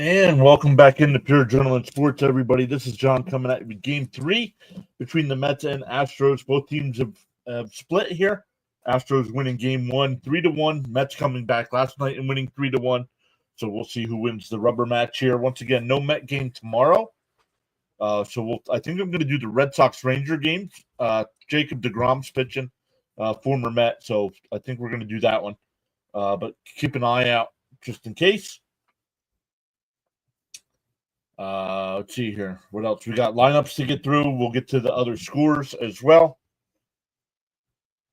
And welcome back into Pure Adrenaline Sports, everybody. This is John coming at you with Game 3 between the Mets and Astros. Both teams have split here. Astros winning Game 1, 3-1. Mets coming back last night and winning 3-1. So we'll see who wins the rubber match here. Once again, no Met game tomorrow. I think I'm going to do the Red Sox-Ranger games. Jacob deGrom's pitching, former Met. So I think we're going to do that one. But keep an eye out just in case. Let's see here. What else? We got lineups to get through. We'll get to the other scores as well.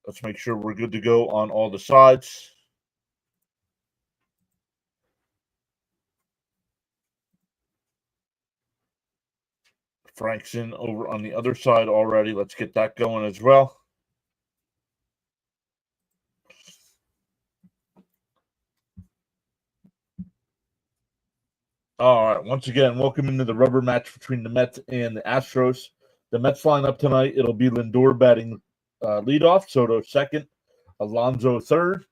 Let's make sure we're good to go on all the sides. Frank's in over on the other side already. Let's get that going as well. All right. Once again, welcome into the rubber match between the Mets and the Astros. The Mets lineup tonight, it'll be Lindor batting leadoff, Soto second, Alonso third.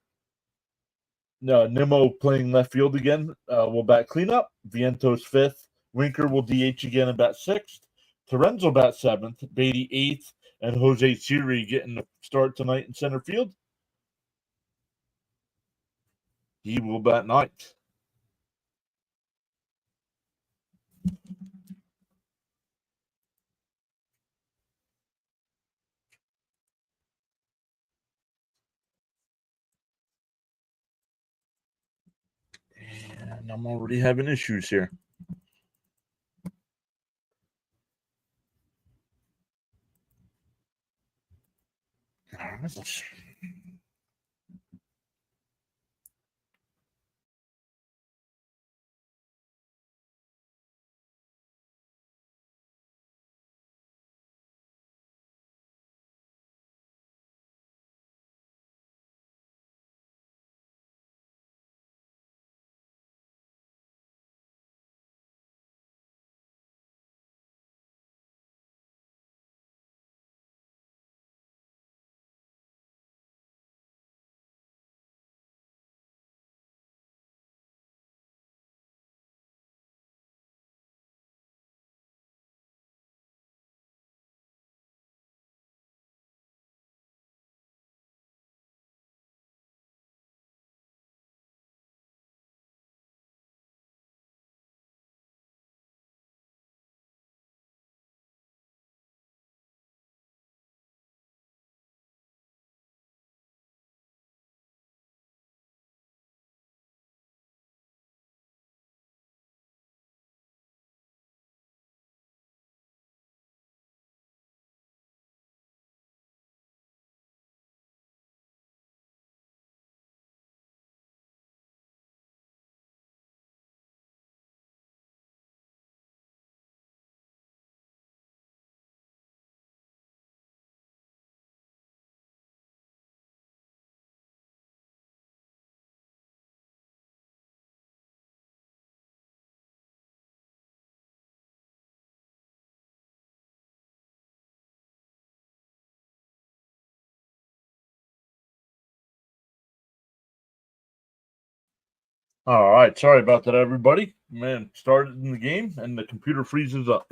Nimmo playing left field again will bat cleanup. Vientos fifth. Winker will DH again and bat sixth. Torrens will bat seventh. Beatty eighth. And Jose Siri getting the start tonight in center field. He will bat ninth. And I'm already having issues here. All right. Sorry about that, everybody. Man, started in the game and the computer freezes up.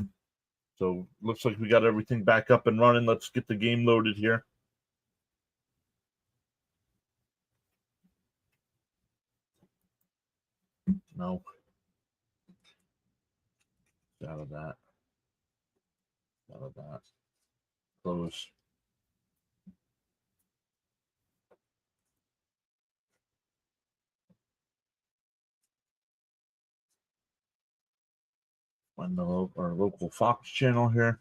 So looks like we got everything back up and running. Let's get the game loaded here. No. Out of that. Out of that. Close. Find our local Fox channel here.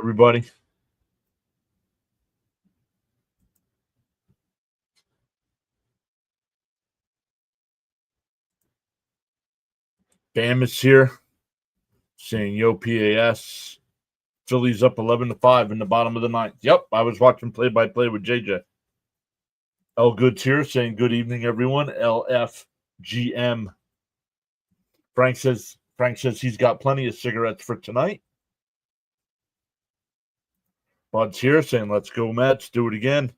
Everybody. Bam is here saying, yo, PAS. Phillies up 11-5 in the bottom of the ninth. Yep, I was watching play-by-play with JJ. L Goods here saying good evening, everyone. LFGM. Frank says he's got plenty of cigarettes for tonight. Bud's here saying let's go Mets, do it again.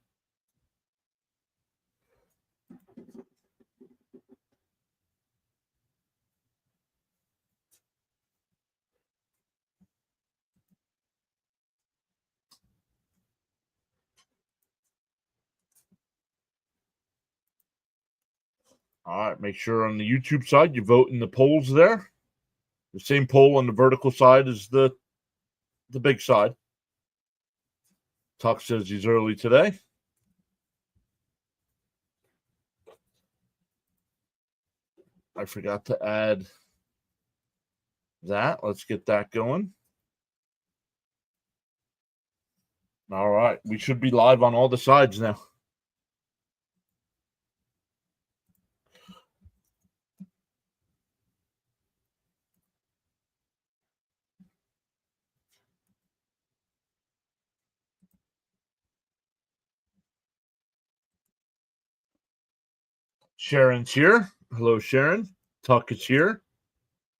All right, make sure on the YouTube side you vote in the polls there. The same poll on the vertical side as the big side. Tuck says he's early today. I forgot to add that. Let's get that going. All right, we should be live on all the sides now. Sharon's here. Hello, Sharon. Tuck is here.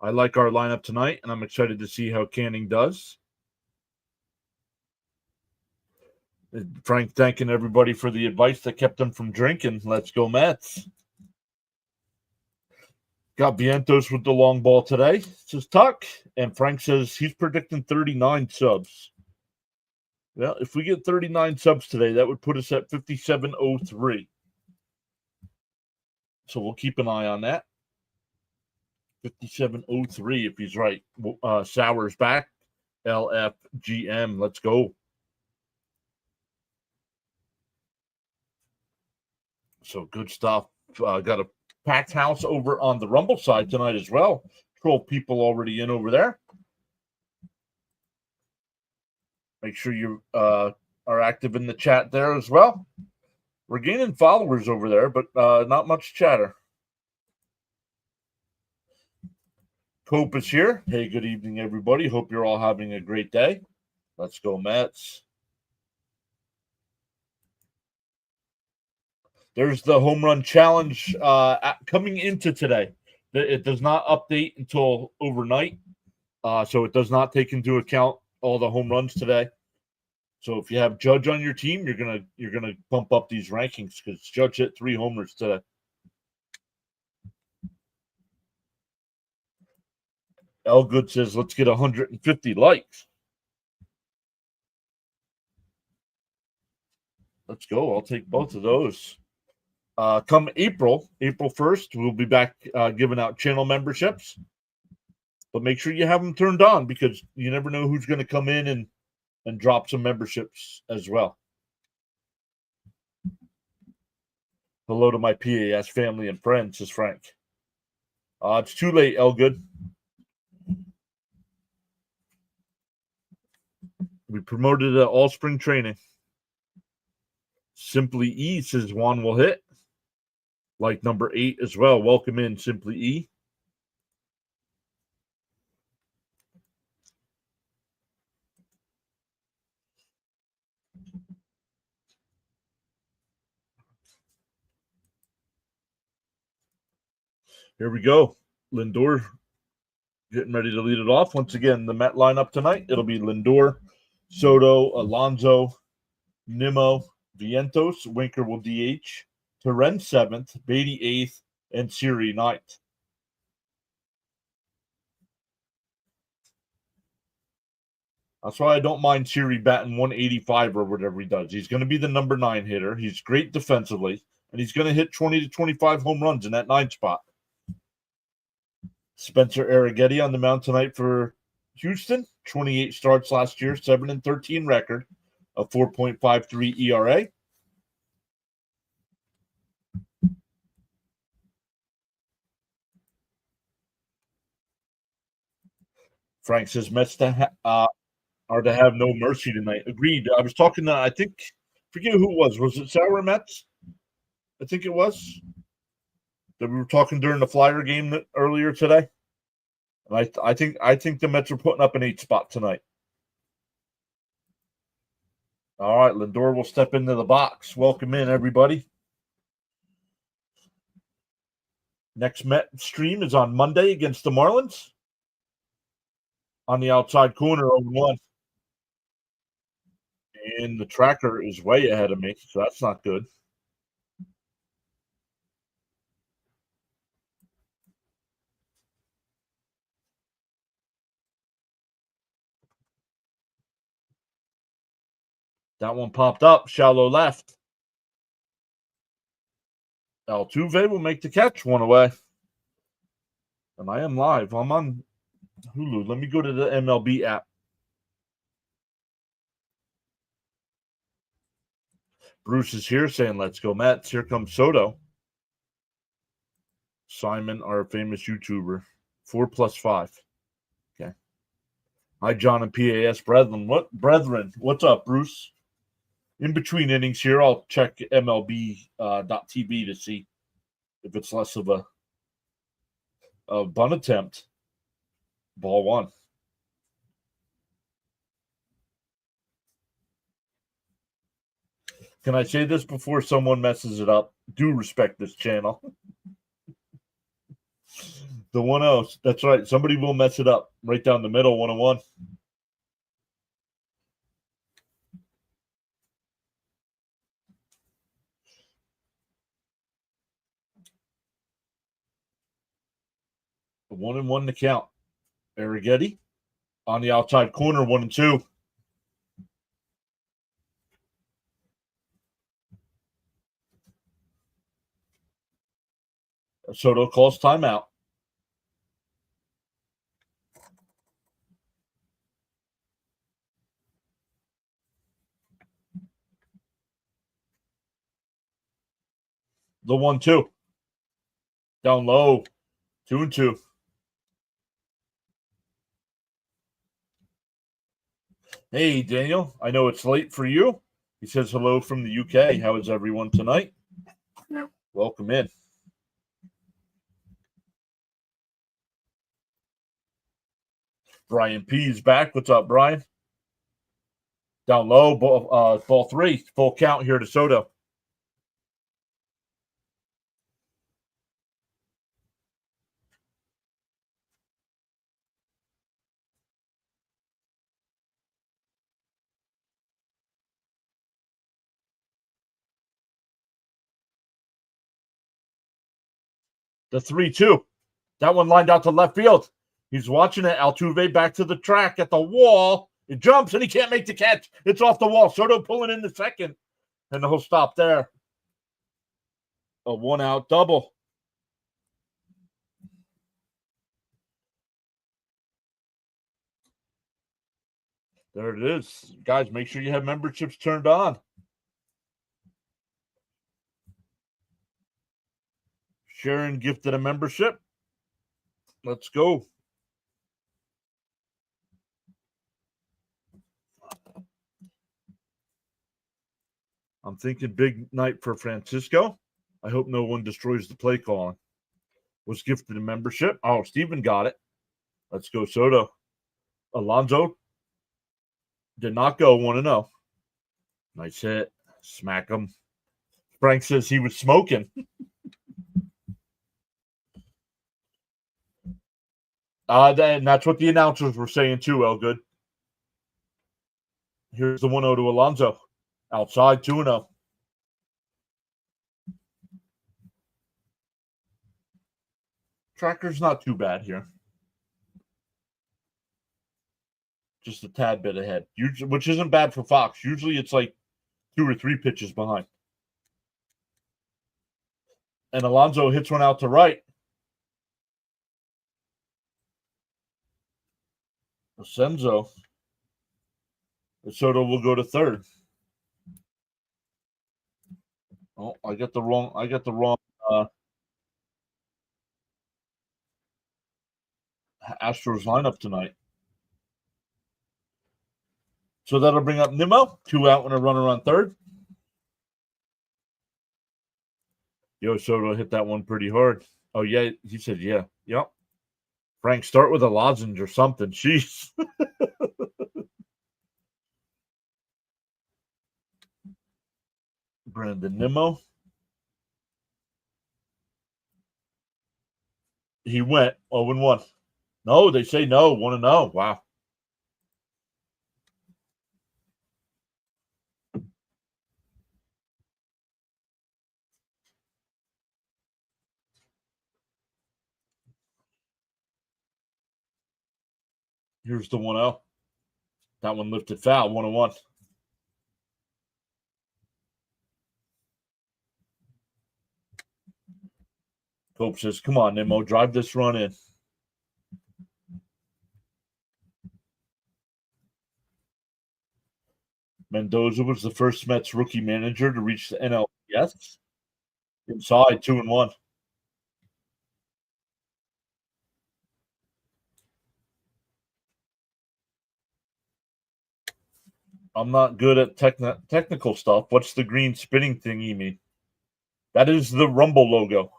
I like our lineup tonight, and I'm excited to see how Canning does. Frank thanking everybody for the advice that kept them from drinking. Let's go Mets. Got Vientos with the long ball today, says Tuck. And Frank says he's predicting 39 subs. Well, if we get 39 subs today, that would put us at 5703. So we'll keep an eye on that. 5703 if he's right. Sauer's back. LFGM. Let's go. So good stuff. Got a packed house over on the Rumble side tonight as well. 12 people already in over there. Make sure you are active in the chat there as well. We're gaining followers over there, but not much chatter. Cope is here. Hey, good evening, everybody. Hope you're all having a great day. Let's go, Mets. There's the home run challenge coming into today. It does not update until overnight, so it does not take into account all the home runs today. So if you have Judge on your team, you're gonna bump up these rankings because Judge hit 3 homers today. Elgood says, let's get 150 likes. Let's go. I'll take both of those. Come April 1st, we'll be back giving out channel memberships. But make sure you have them turned on because you never know who's going to come in and drop some memberships as well. Hello to my PAS family and friends, says Frank. It's too late, Elgood. We promoted all spring training. Simply E says Juan will hit. Like number 8 as well. Welcome in, Simply E. Here we go. Lindor getting ready to lead it off. Once again, the Met lineup tonight, it'll be Lindor, Soto, Alonso, Nimmo, Vientos. Winker will DH. Terren 7th, Beatty 8th, and Siri 9th. That's why I don't mind Siri batting 185 or whatever he does. He's going to be the number 9 hitter. He's great defensively, and he's going to hit 20 to 25 home runs in that 9 spot. Spencer Arrighetti on the mound tonight for Houston. 28 starts last year, 7-13 record, a 4.53 ERA. Frank says Mets are to have no mercy tonight. Agreed. I was talking to, I think, forget who it was. Was it Sauer Mets? I think it was. That we were talking during the Flyer game earlier today. And I think the Mets are putting up an 8 spot tonight. All right, Lindor will step into the box. Welcome in, everybody. Next Met stream is on Monday against the Marlins. On the outside corner, 0-1. And the tracker is way ahead of me, so that's not good. That one popped up, shallow left. Altuve will make the catch, one away. And I am live. I'm on Hulu. Let me go to the MLB app. Bruce is here saying, let's go, Mets. Here comes Soto. Simon, our famous YouTuber. 4+5. Okay. Hi, John and PAS Brethren. What's up, Bruce? In between innings here, I'll check MLB.TV to see if it's less of a bunt attempt. Ball one. Can I say this before someone messes it up? Do respect this channel. The 1-0. That's right. Somebody will mess it up. Right down the middle, 1-1. The 1-1 to count. Arrighetti on the outside corner, 1-2. Soto calls timeout. The 1-2. Down low. 2-2. Hey, Daniel. I know it's late for you. He says hello from the UK. How is everyone tonight? Welcome in. Brian P is back. What's up, Brian? Down low, ball 3. Full count here to Soto. The 3-2. That one lined out to left field. He's watching it. Altuve back to the track at the wall. It jumps and he can't make the catch. It's off the wall. Soto pulling in the second. And he'll stop there. A 1-out double. There it is. Guys, make sure you have memberships turned on. Sharon gifted a membership. Let's go. I'm thinking big night for Francisco. I hope no one destroys the play calling. Was gifted a membership. Oh, Steven got it. Let's go, Soto. Alonso did not go 1-0. Nice hit. Smack him. Frank says he was smoking. And that's what the announcers were saying too, Elgood. Here's the 1-0 to Alonso. Outside, 2-0. Tracker's not too bad here. Just a tad bit ahead, which isn't bad for Fox. Usually it's like 2 or 3 pitches behind. And Alonso hits one out to right. Senzo. Soto will go to third. Oh, I got the wrong Astros lineup tonight. So that'll bring up Nimmo, 2 out and a runner on third. Yo, Soto hit that one pretty hard. Oh, yeah, he said, yeah. Yep. Frank, start with a lozenge or something. Jeez. Brandon Nimmo. He went 0-1. No, they say no. 1-0. Wow. Here's the 1-0. That one lifted foul. 1-1. Cope says, "Come on, Nimmo, drive this run in." Mendoza was the first Mets rookie manager to reach the NLCS. Inside 2-1. I'm not good at technical stuff. What's the green spinning thing you mean? That is the Rumble logo.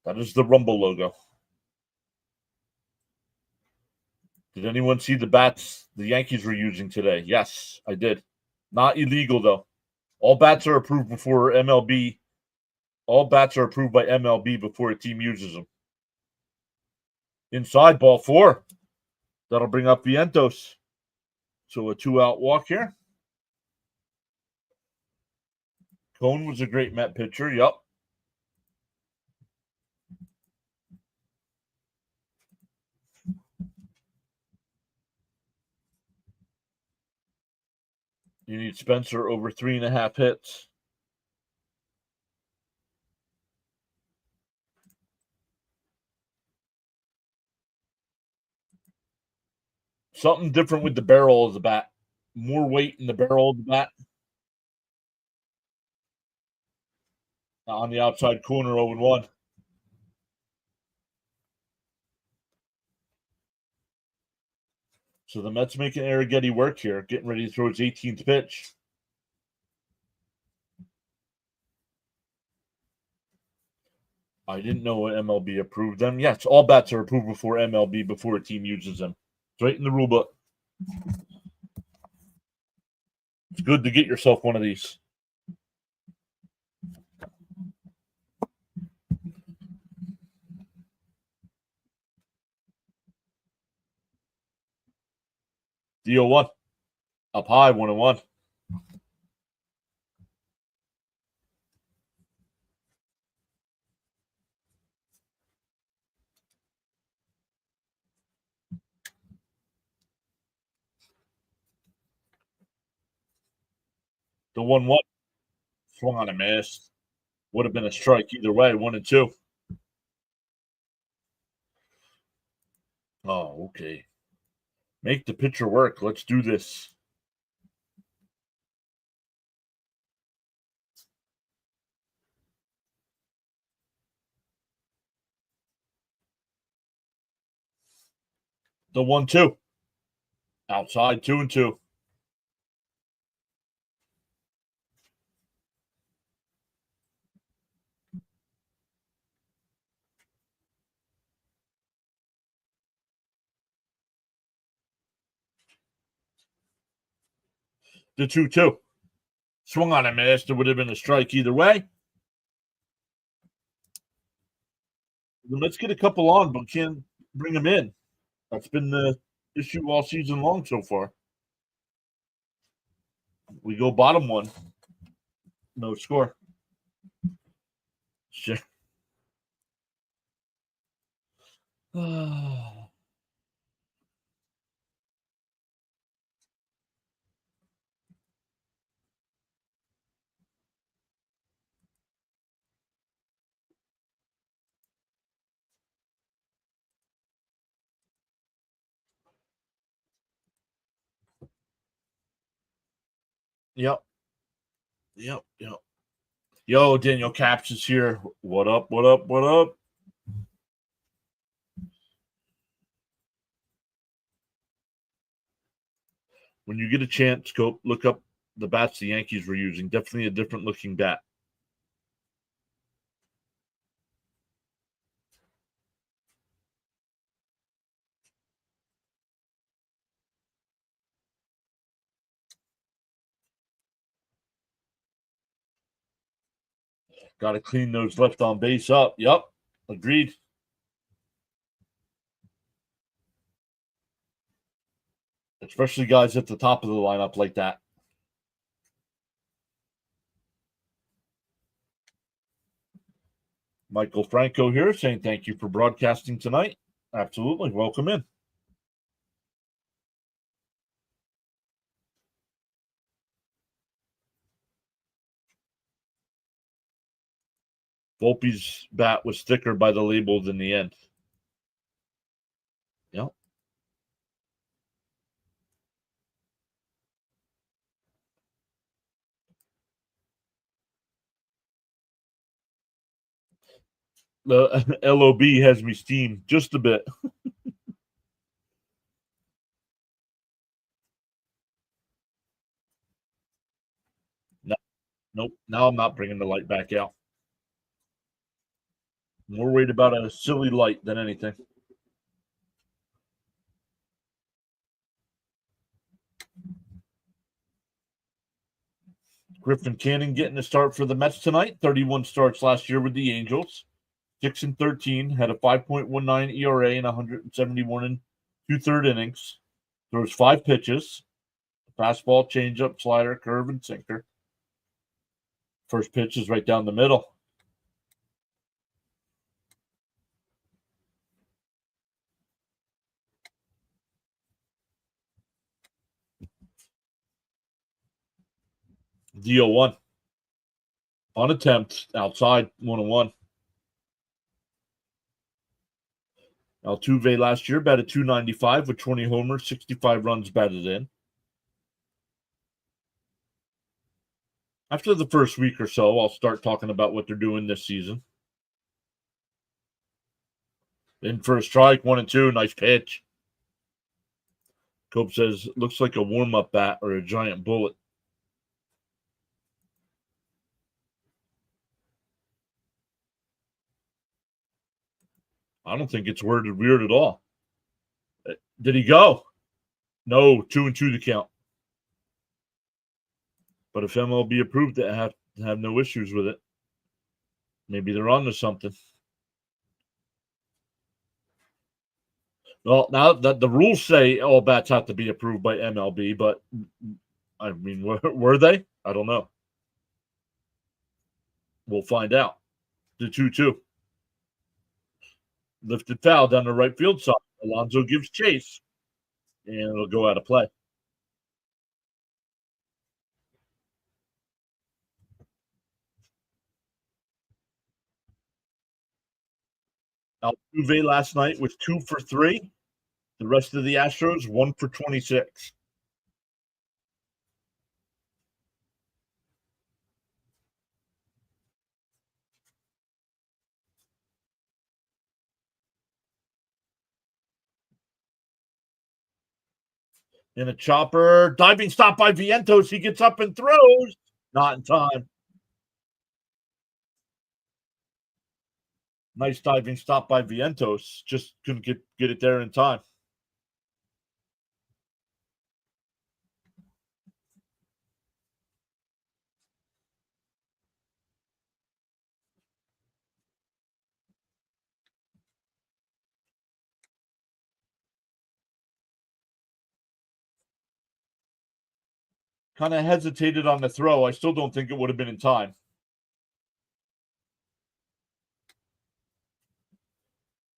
That is the Rumble logo. Did anyone see the bats the Yankees were using today? Yes, I did. Not illegal though. All bats are approved before MLB. All bats are approved by MLB before a team uses them. Inside ball 4. That'll bring up Vientos. So a 2-out walk here. Cone was a great Met pitcher. Yep. You need Spencer over 3.5 hits. Something different with the barrel of the bat. More weight in the barrel of the bat. On the outside corner, 0-1. So the Mets making Arrighetti work here, getting ready to throw his 18th pitch. I didn't know MLB approved them. Yes, all bats are approved before MLB, before a team uses them. It's right in the rule book. It's good to get yourself one of these. The 0-1. Up high, 1-1. The 1-1. Swung on a miss. Would have been a strike either way, 1-2. Oh, okay. Make the pitcher work. Let's do this. The 1-2. Outside, 2-2. The 2-2. Swung on a miss. There would have been a strike either way. Let's get a couple on, but can't bring them in. That's been the issue all season long so far. We go bottom 1. No score. Shit. Yep. Yo, Daniel Caps is here. What up? What up? What up? When you get a chance, go look up the bats the Yankees were using. Definitely a different looking bat. Got to clean those left on base up. Yep, agreed. Especially guys at the top of the lineup like that. Michael Franco here saying thank you for broadcasting tonight. Absolutely. Welcome in. Volpe's bat was thicker by the labels in the end. Yep. The LOB has me steamed just a bit. No, nope. Now I'm not bringing the light back out. More worried about a silly light than anything. Griffin Canning getting a start for the Mets tonight. 31 starts last year with the Angels. 6-13, had a 5.19 ERA and 171 and 2/3 innings. Throws 5 pitches: fastball, changeup, slider, curve, and sinker. First pitch is right down the middle. DO1. On attempt, outside, 1-1. Altuve last year batted .295 with 20 homers, 65 runs batted in. After the first week or so, I'll start talking about what they're doing this season. In for a strike, 1-2, nice pitch. Cope says, looks like a warm-up bat or a giant bullet. I don't think it's worded weird at all. Did he go? No, 2-2 the count. But if MLB approved it, I have no issues with it. Maybe they're on to something. Well, now that the rules say all bats have to be approved by MLB, but I mean, were they? I don't know. We'll find out. The 2-2. Lifted foul down the right field side. Alonso gives chase, and it'll go out of play. Altuve last night was 2 for 3. The rest of the Astros, 1 for 26. In a chopper, diving stop by Vientos. He gets up and throws. Not in time. Nice diving stop by Vientos. Just couldn't get it there in time. Kind of hesitated on the throw. I still don't think it would have been in time.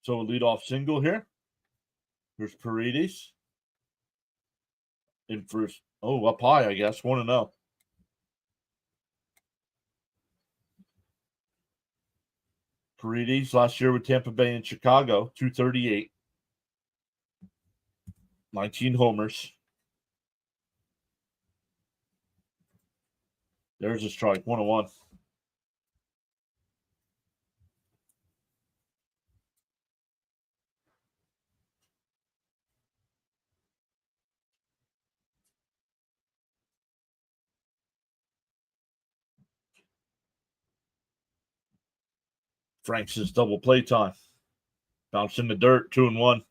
So a leadoff single here. Here's Paredes. In first. Oh, up high, I guess. 1-0. Paredes last year with Tampa Bay and Chicago, 238. 19 homers. There's a strike, 1-1. Franks is double play time. Bounce in the dirt, 2-1.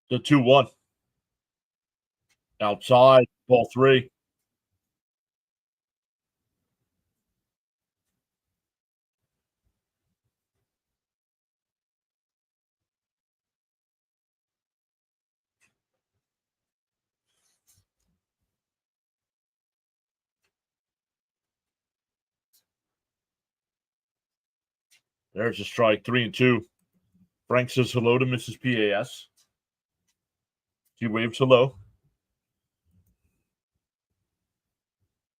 The 2-1. Outside, ball 3. There's a strike, 3-2. Frank says hello to Mrs. PAS. She waves hello.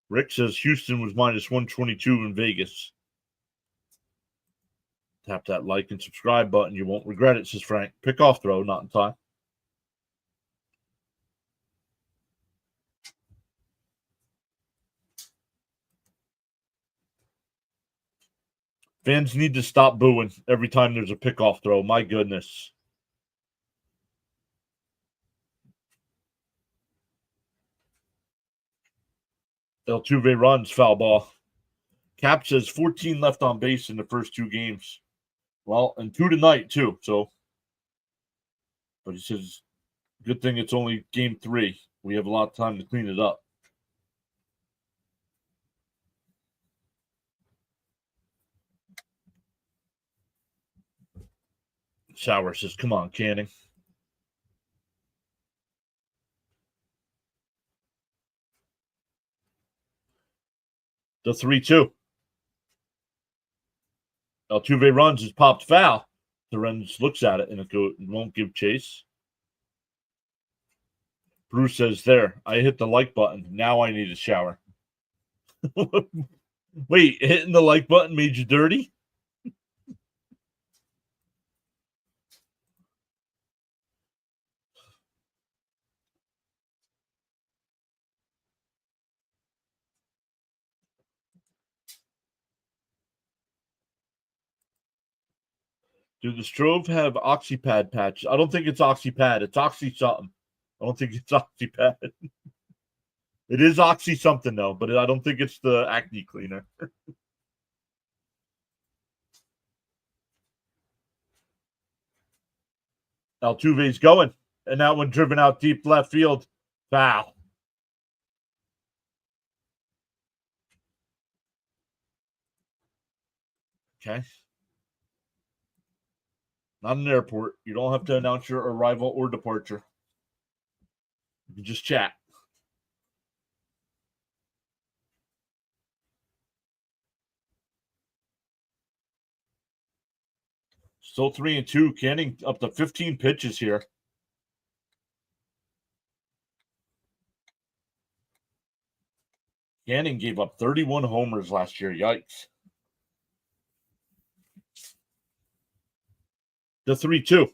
Rick says Houston was minus 122 in Vegas. Tap that like and subscribe button. You won't regret it, says Frank. Pick-off throw, not in time. Fans need to stop booing every time there's a pick-off throw. My goodness. Altuve runs, foul ball. Cap says 14 left on base in the first 2 games. Well, and 2 tonight, too. So, but he says, good thing it's only game 3. We have a lot of time to clean it up. Sauer says, come on, Canning. The 3-2. Altuve runs, is popped foul. Lorenz looks at it and it won't give chase. Bruce says, there, I hit the like button. Now I need a shower. Wait, hitting the like button made you dirty? Do the Strove have OxyPad patches? I don't think it's OxyPad. It's Oxy something. I don't think it's OxyPad. It is Oxy something, though, but I don't think it's the acne cleaner. Altuve's going. And that one driven out deep left field. Foul. Okay. Not an airport. You don't have to announce your arrival or departure. You can just chat. Still 3-2. Canning up to 15 pitches here. Canning gave up 31 homers last year. Yikes. The 3-2.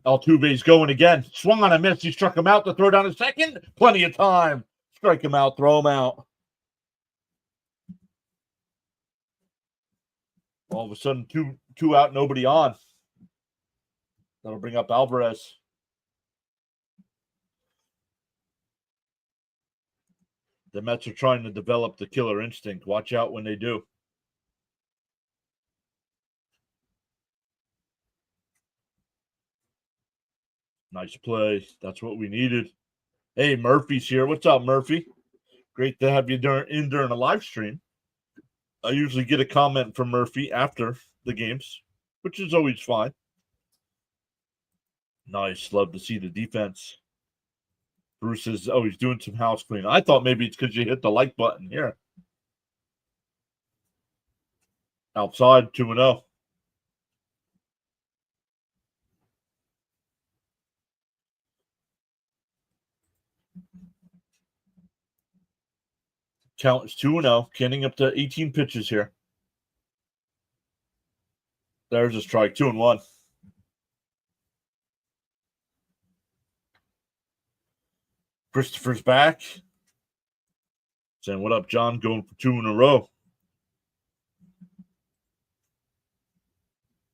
Altuve's going again. Swung on a miss. He struck him out to throw down a second. Plenty of time. Strike him out. Throw him out. All of a sudden, two out, nobody on. That'll bring up Alvarez. The Mets are trying to develop the killer instinct. Watch out when they do. Nice play. That's what we needed. Hey, Murphy's here. What's up, Murphy? Great to have you during a live stream. I usually get a comment from Murphy after the games, which is always fine. Nice. Love to see the defense. Bruce says, oh, he's doing some house cleaning. I thought maybe it's because you hit the like button here. Outside, 2-0. Count is 2-0. Canning up to 18 pitches here. There's a strike, 2-1. Christopher's back. Saying, what up, John? Going for 2 in a row.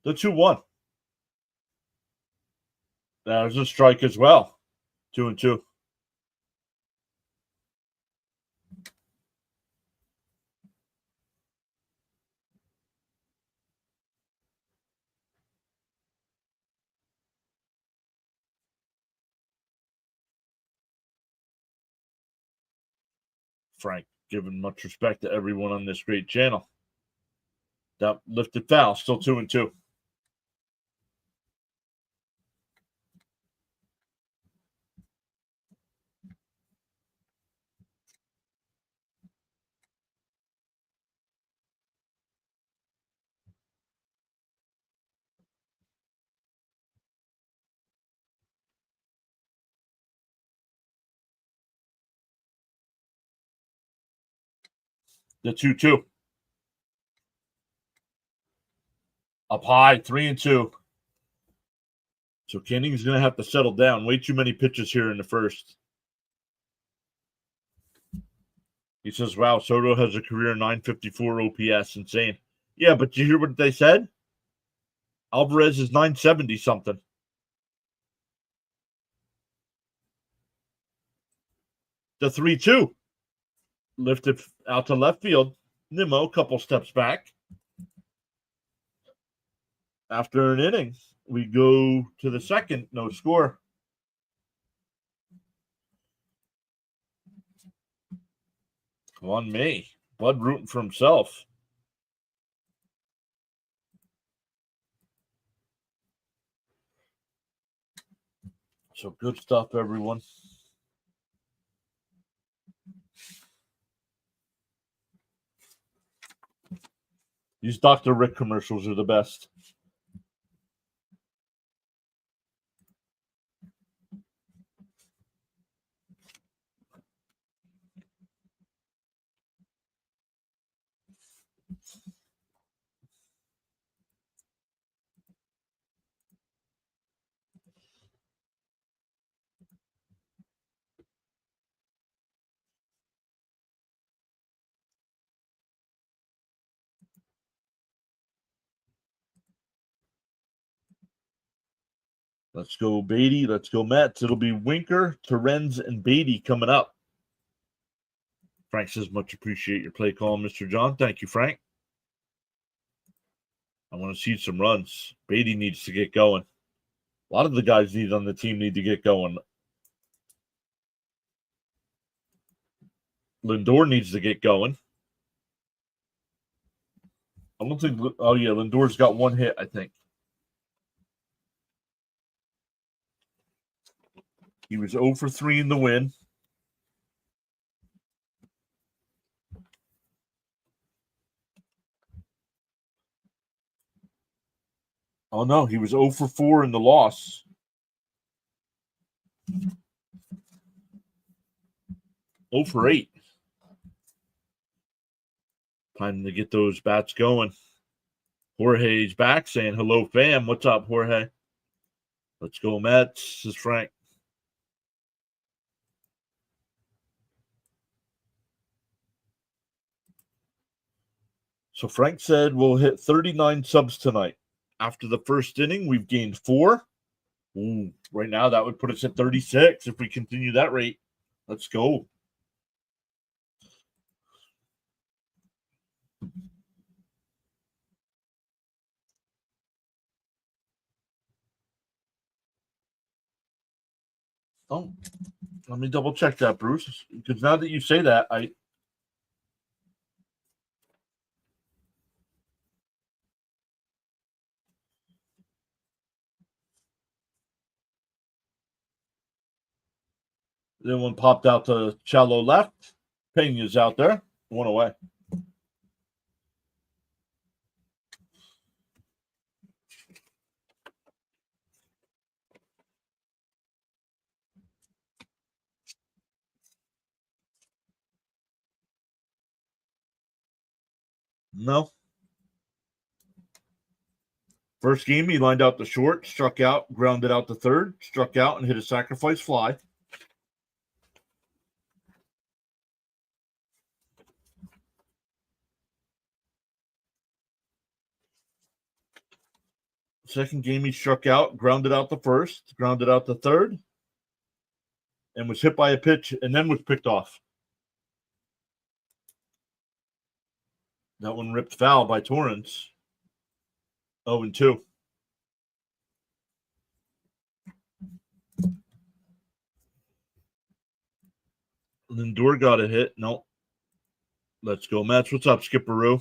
The 2-1. There's a strike as well. 2-2. Frank, giving much respect to everyone on this great channel. That lifted foul, still 2-2. The 2-2. Up high, 3-2. So Canning's going to have to settle down. Way too many pitches here in the first. He says, wow, Soto has a career 954 OPS. Insane. Yeah, but you hear what they said? Alvarez is 970 something. The 3-2. Lifted out to left field. Nimmo, a couple steps back. After an inning, we go to the second, no score. Come on, me. Bud rooting for himself. So good stuff, everyone. These Dr. Rick commercials are the best. Let's go Beatty. Let's go Mets. It'll be Winker, Torrens, and Beatty coming up. Frank says, much appreciate your play call, Mr. John. Thank you, Frank. I want to see some runs. Beatty needs to get going. A lot of the guys on the team need to get going. Lindor needs to get going. I don't think. Oh, yeah, Lindor's got one hit, I think. He was 0 for 3 in the win. Oh, no, he was 0 for 4 in the loss. Oh for 8. Time to get those bats going. Jorge's back saying, hello, fam. What's up, Jorge? Let's go, Mets. This is Frank. So Frank said we'll hit 39 subs tonight. After the first inning, we've gained 4. Ooh, right now, that would put us at 36 if we continue that rate. Let's go. Oh, let me double check that, Bruce. Because now that you say that, then one popped out to shallow left. Pena's out there. One away. No. First game, he lined out the short, struck out, grounded out the third, struck out, and hit a sacrifice fly. Second game, he struck out, grounded out the first, grounded out the third, and was hit by a pitch, and then was picked off. That one ripped foul by Torrens. 0-2. Lindor got a hit. No. Let's go, Mets. What's up, Skipperoo?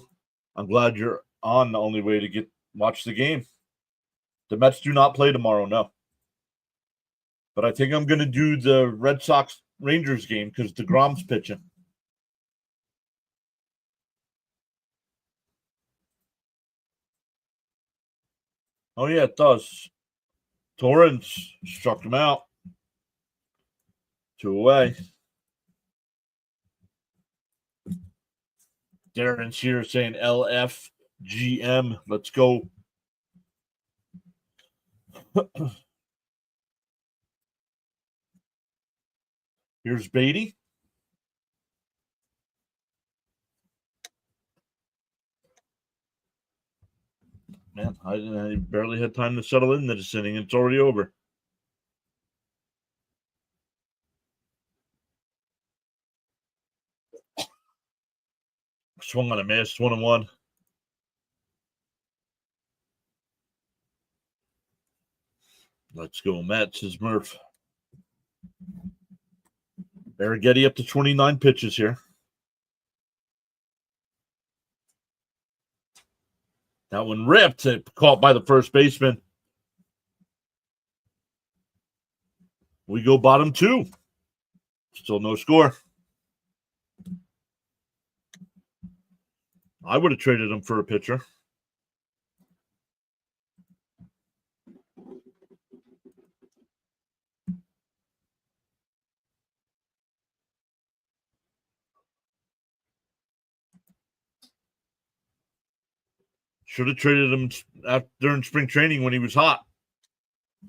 I'm glad you're on. The only way to watch the game. The Mets do not play tomorrow, no. But I think I'm going to do the Red Sox Rangers game because DeGrom's pitching. Oh, yeah, it does. Torrens struck him out. 2 away. Darren's here saying LFGM. Let's go. Here's Beatty. Man, I barely had time to settle into this inning. It's already over. Swung on a miss, 1-1. Let's go, Mets, says Murph. Arrighetti up to 29 pitches here. That one ripped. Caught by the first baseman. We go bottom 2. Still no score. I would have traded him for a pitcher. Should have traded him during spring training when he was hot.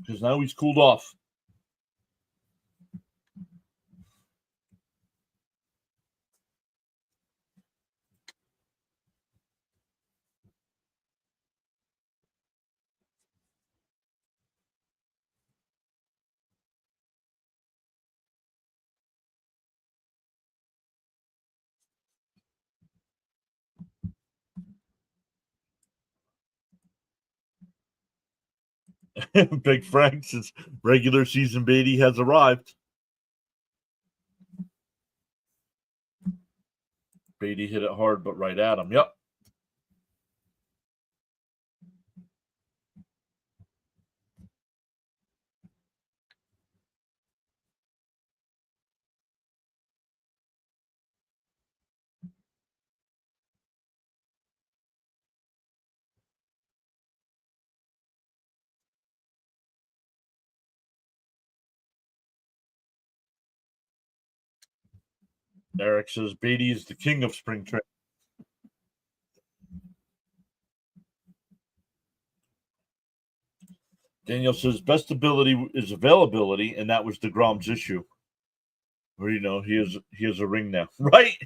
Because now he's cooled off. Big Frank says regular season Beatty has arrived. Beatty hit it hard, but right at him. Yep. Eric says Beatty is the king of spring training. Daniel says best ability is availability, and that was DeGrom's issue. Or he has a ring now, right?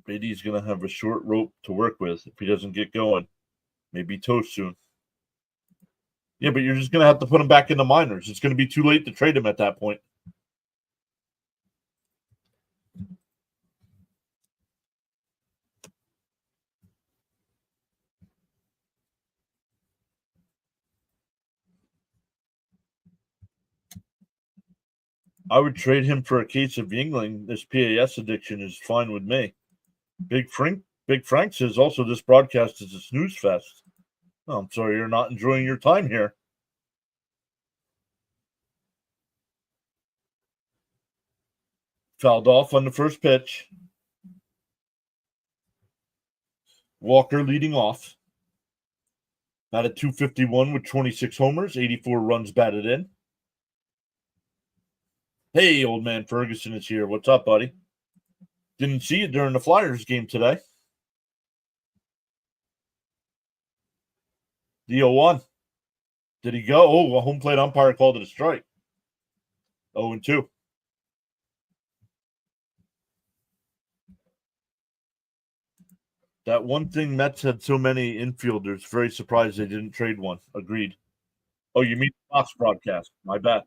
Beatty's gonna have a short rope to work with if he doesn't get going. Maybe toast soon. Yeah, but you're just gonna have to put him back in the minors. It's gonna be too late to trade him at that point. I would trade him for a case of Yingling. This PAS addiction is fine with me. Big Frank says also this broadcast is a snooze fest. Oh, I'm sorry you're not enjoying your time here. Fouled off on the first pitch. Walker leading off. Batted .251 with 26 homers, 84 runs batted in. Hey, old man Ferguson is here. What's up, buddy? Didn't see it during the Flyers game today. The 0-1. Did he go? Oh, a home plate umpire called it a strike. 0-2. That one thing Mets had so many infielders. Very surprised they didn't trade one. Agreed. Oh, you mean the Fox broadcast? My bad.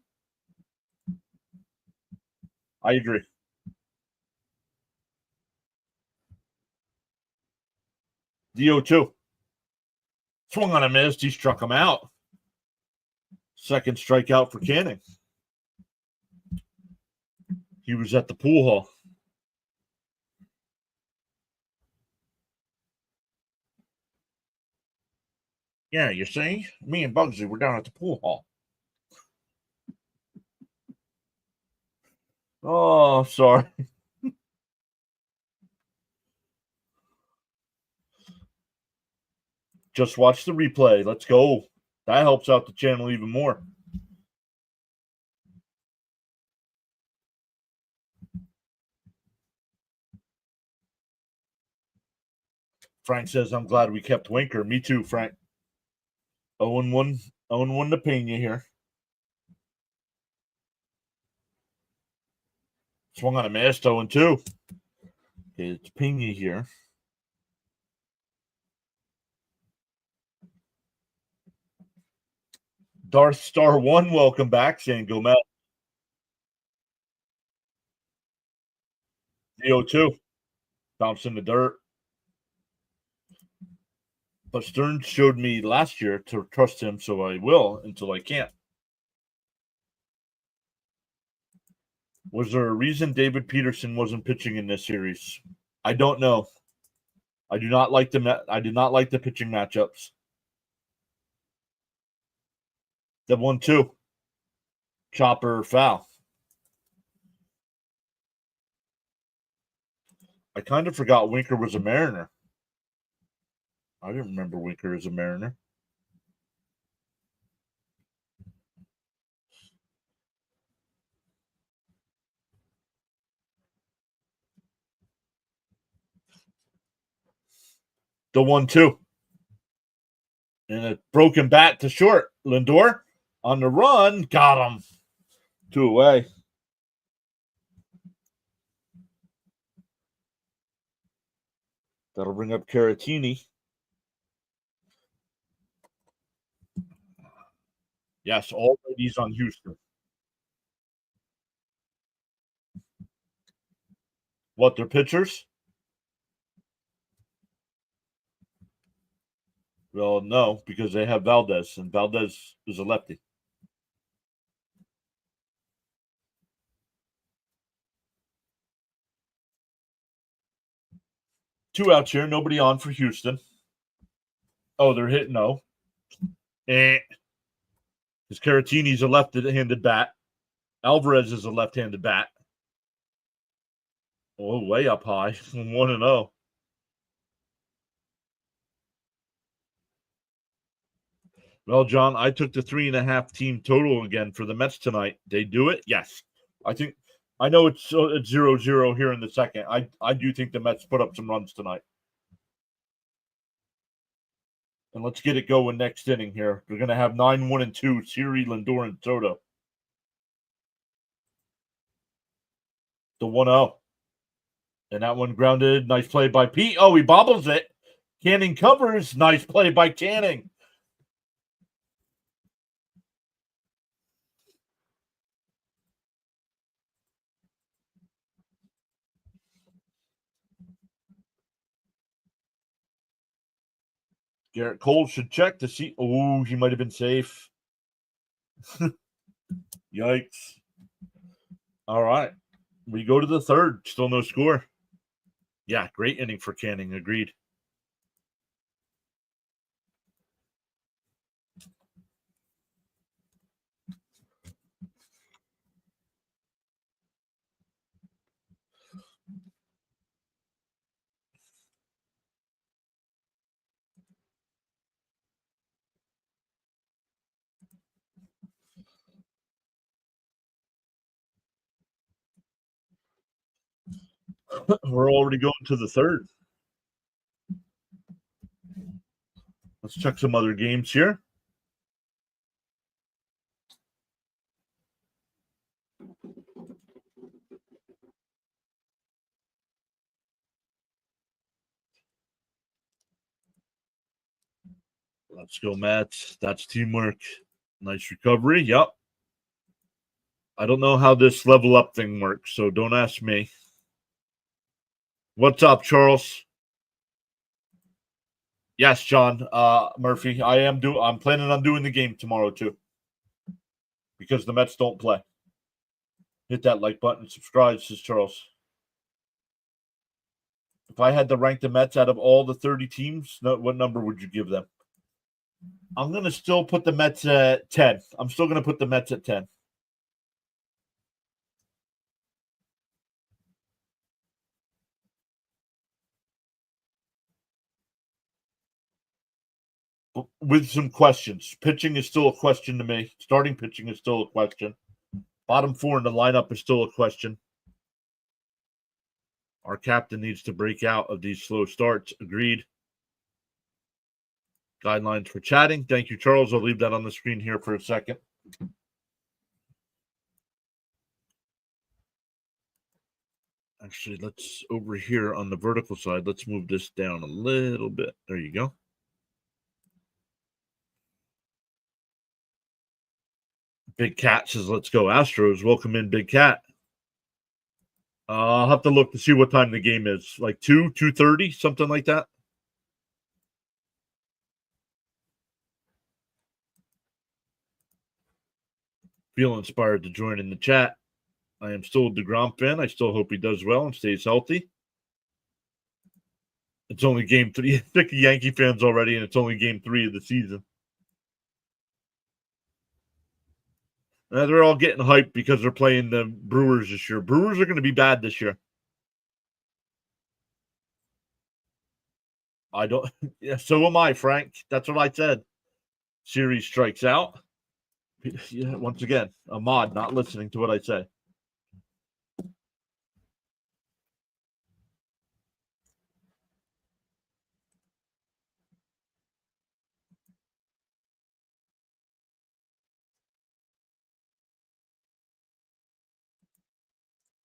I agree. DO2. Swung on a miss. He struck him out. Second strikeout for Canning. He was at the pool hall. Yeah, you see? Me and Bugsy were down at the pool hall. Oh, sorry. Just watch the replay. Let's go. That helps out the channel even more. Frank says, I'm glad we kept Winker. Me too, Frank. 0-1. 0-1 to Pena here. Swung on a miss. 0-2. It's Pena here. Darth Star 1, welcome back. Saying go Mel. 0-2. Bounce in the dirt. But Stearns showed me last year to trust him, so I will until I can't. Was there a reason David Peterson wasn't pitching in this series? I don't know. I do not like the pitching matchups. The 1-2. Chopper foul. I kind of forgot Winker was a Mariner. I didn't remember Winker as a Mariner. The 1-2. And a broken bat to short. Lindor on the run. Got him. 2 away. That'll bring up Caratini. Yes, all ladies on Houston. What, they're pitchers? Well, no, because they have Valdez, and Valdez is a lefty. Two outs here, nobody on for Houston. Oh, they're hitting no. Because Caratini's a left-handed bat. Alvarez is a left-handed bat. Oh, way up high. 1-0. Well, John, I took the 3.5 team total again for the Mets tonight. They do it? Yes. I know it's 0-0 here in the second. I do think the Mets put up some runs tonight. And let's get it going next inning here. We're going to have 9-1-2, Siri, Lindor, and Soto. The 1-0. And that one grounded. Nice play by Pete. Oh, he bobbles it. Canning covers. Nice play by Canning. Garrett Cole should check to see. Oh, he might have been safe. Yikes. All right. We go to the third. Still no score. Yeah, great inning for Canning. Agreed. We're already going to the third. Let's check some other games here. Let's go, Matt. That's teamwork. Nice recovery. Yep. I don't know how this level up thing works, so don't ask me. What's up, Charles? Yes, John Murphy. I'm planning on doing the game tomorrow too, because the Mets don't play. Hit that like button and subscribe, says Charles. If I had to rank the Mets out of all the 30 teams, what number would you give them? I'm going to still put the Mets at 10. I'm still going to put the Mets at 10. With some questions. Pitching is still a question to me. Starting pitching is still a question. Bottom four in the lineup is still a question. Our captain needs to break out of these slow starts. Agreed. Guidelines for chatting. Thank you, Charles. I'll leave that on the screen here for a second. Actually, let's over here on the vertical side. Let's move this down a little bit. There you go. Big Cat says, let's go Astros. Welcome in, Big Cat. I'll have to look to see what time the game is. Like 2:30, something like that. Feel inspired to join in the chat. I am still a DeGrom fan. I still hope he does well and stays healthy. It's only game 3. Sick of Yankee fans already, and it's only game 3 of the season. They're all getting hyped because they're playing the Brewers this year. Brewers are going to be bad this year. I don't. Yeah, so am I, Frank. That's what I said. Series strikes out. Yeah, once again, a mod not listening to what I say.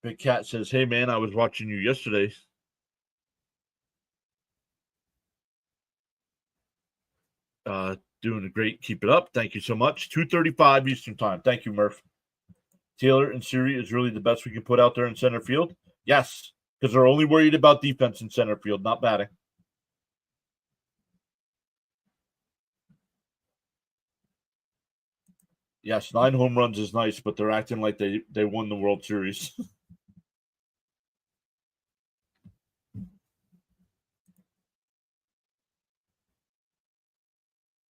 Big Cat says, hey, man, I was watching you yesterday. Doing a great. Keep it up. Thank you so much. 2:35 Eastern time. Thank you, Murph. Taylor and Siri is really the best we can put out there in center field. Yes, because they're only worried about defense in center field, not batting. Yes, 9 home runs is nice, but they're acting like they won the World Series.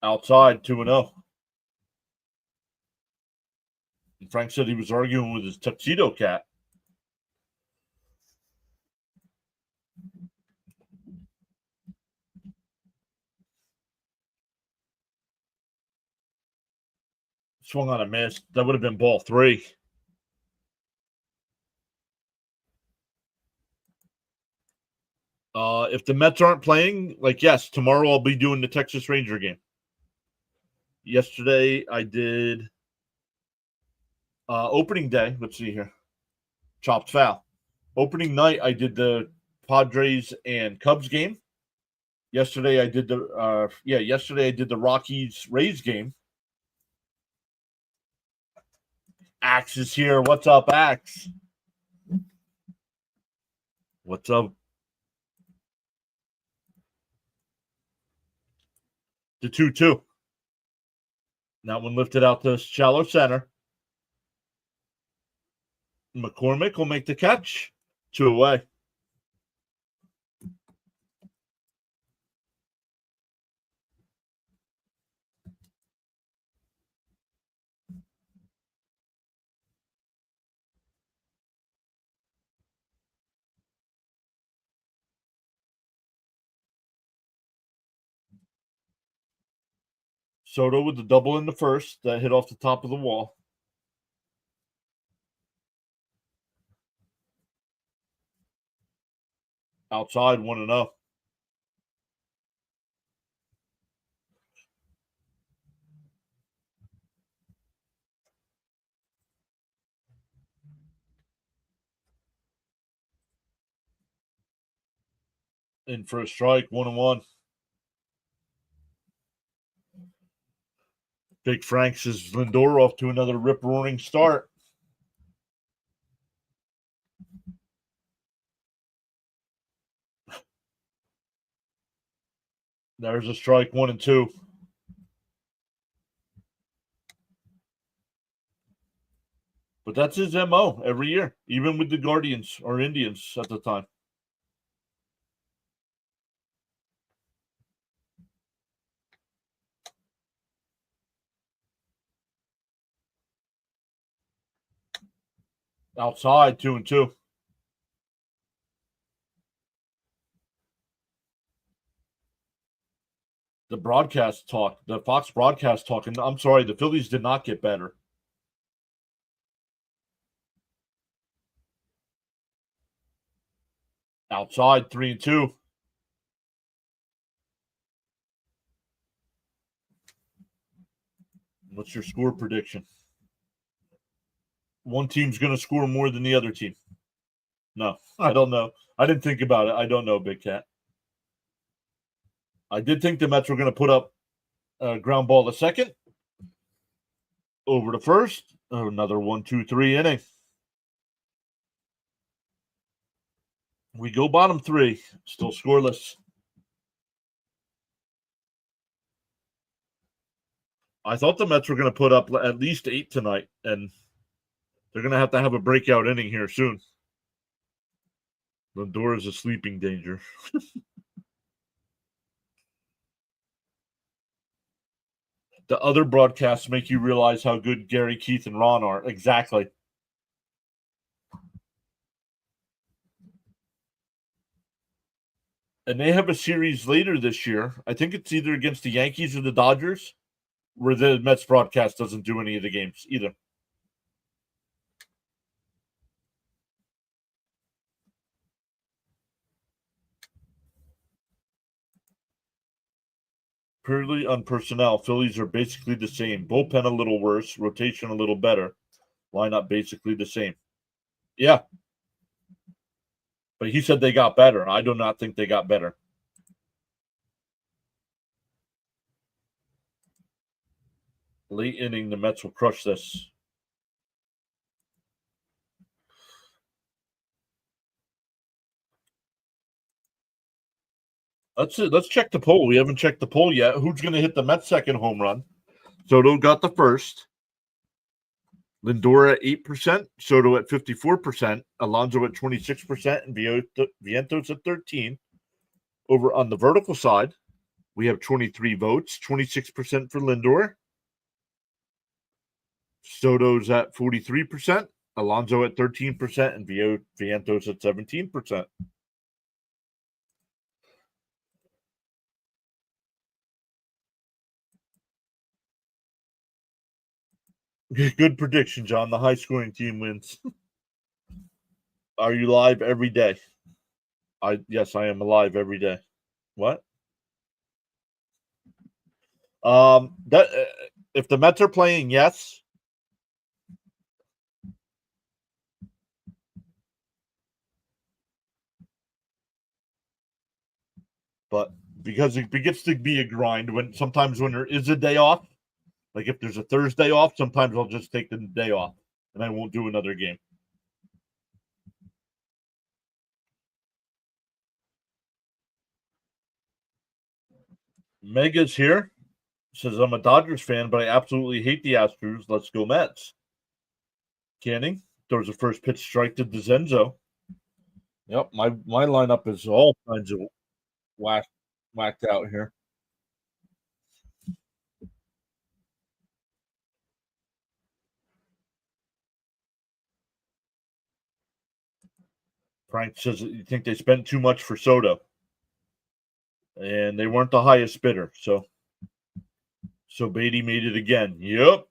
Outside, 2-0. And Frank said he was arguing with his tuxedo cat. Swung on a miss. That would have been ball 3. If the Mets aren't playing, yes, tomorrow I'll be doing the Texas Ranger game. Yesterday I did opening day. Let's see here. Chopped foul. Opening night I did the Padres and Cubs game. Yesterday I did the Rockies Rays game. Axe is here. What's up, Axe? What's up? The 2-2. That one lifted out to shallow center. McCormick will make the catch. 2 away. Soto with the double in the first that hit off the top of the wall. Outside, 1-0. In for a strike, 1-1. Big Frank says Lindor off to another rip-roaring start. There's a strike, 1-2. But that's his MO every year, even with the Guardians or Indians at the time. Outside, 2-2. The broadcast talk, the Fox broadcast talk, and I'm sorry, the Phillies did not get better. Outside, 3-2. What's your score prediction? One team's going to score more than the other team. No, I don't know. I didn't think about it. I don't know, Big Cat. I did think the Mets were going to put up a ground ball to second, over to first. Another 1-2-3 inning. We go bottom three, still scoreless. I thought the Mets were going to put up at least 8 tonight, and they're going to have a breakout inning here soon. Lindor is a sleeping danger. The other broadcasts make you realize how good Gary, Keith, and Ron are. Exactly. And they have a series later this year. I think it's either against the Yankees or the Dodgers, where the Mets broadcast doesn't do any of the games either. Purely on personnel, Phillies are basically the same. Bullpen a little worse, rotation a little better. Lineup basically the same. Yeah. But he said they got better. I do not think they got better. Late inning, the Mets will crush this. Let's check the poll. We haven't checked the poll yet. Who's going to hit the Mets' second home run? Soto got the first. Lindor at 8%, Soto at 54%, Alonso at 26%, and Vientos at 13%. Over on the vertical side, we have 23 votes, 26% for Lindor. Soto's at 43%, Alonso at 13%, and Vientos at 17%. Good prediction, John. The high-scoring team wins. Are you live every day? Yes, I am alive every day. What? If the Mets are playing, yes. But because it gets to be a grind sometimes when there is a day off, like if there's a Thursday off, sometimes I'll just take the day off and I won't do another game. Mega's here. Says, I'm a Dodgers fan, but I absolutely hate the Astros. Let's go Mets. Canning throws a first pitch strike to DeZenzo. Yep, my lineup is all kinds of whacked out here. Frank says you think they spent too much for Soto. And they weren't the highest bidder. So Beatty made it again. Yep.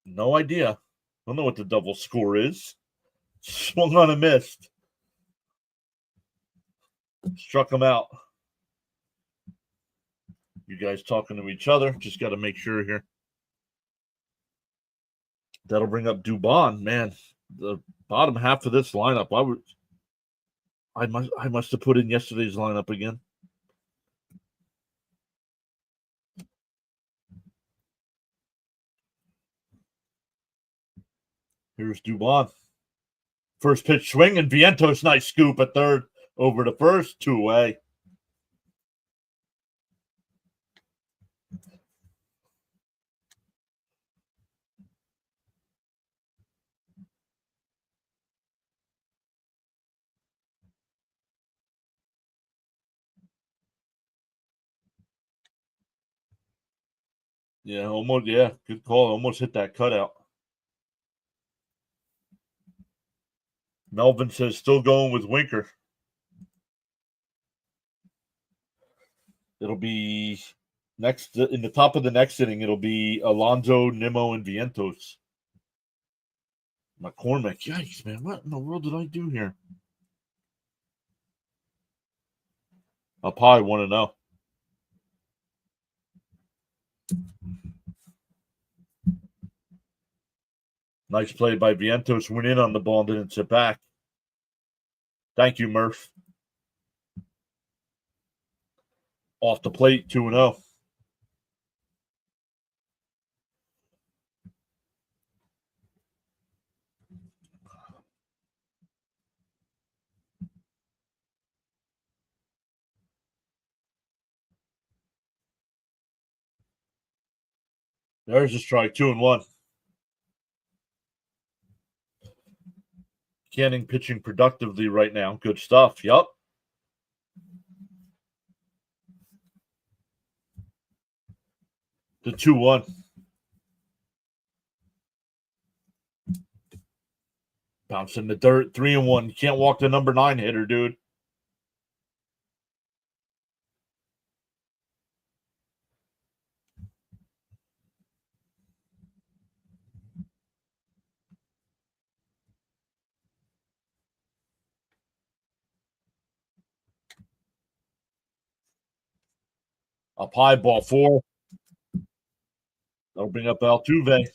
No idea. I don't know what the double score is. Swung on a missed. Struck him out. You guys talking to each other. Just got to make sure here. That'll bring up Dubon. Man, the bottom half of this lineup. I must have put in yesterday's lineup again. Here's Dubon. First pitch swing, and Vientos nice scoop at third over to first, 2 away. Yeah, almost. Yeah, good call. Almost hit that cutout. Melvin says still going with Winker. It'll be next in the top of the next inning. It'll be Alonso, Nimmo, and Vientos. McCormick. Yikes, man! What in the world did I do here? I'll probably want to know. Nice play by Vientos. Went in on the ball and didn't sit back. Thank you, Murph. Off the plate, 2-0. There's a strike, 2-1. Canning pitching productively right now. Good stuff. Yup. The 2-1. Bounce in the dirt. 3-1. You can't walk the number 9 hitter, dude. Up high, ball 4. That'll bring up Altuve.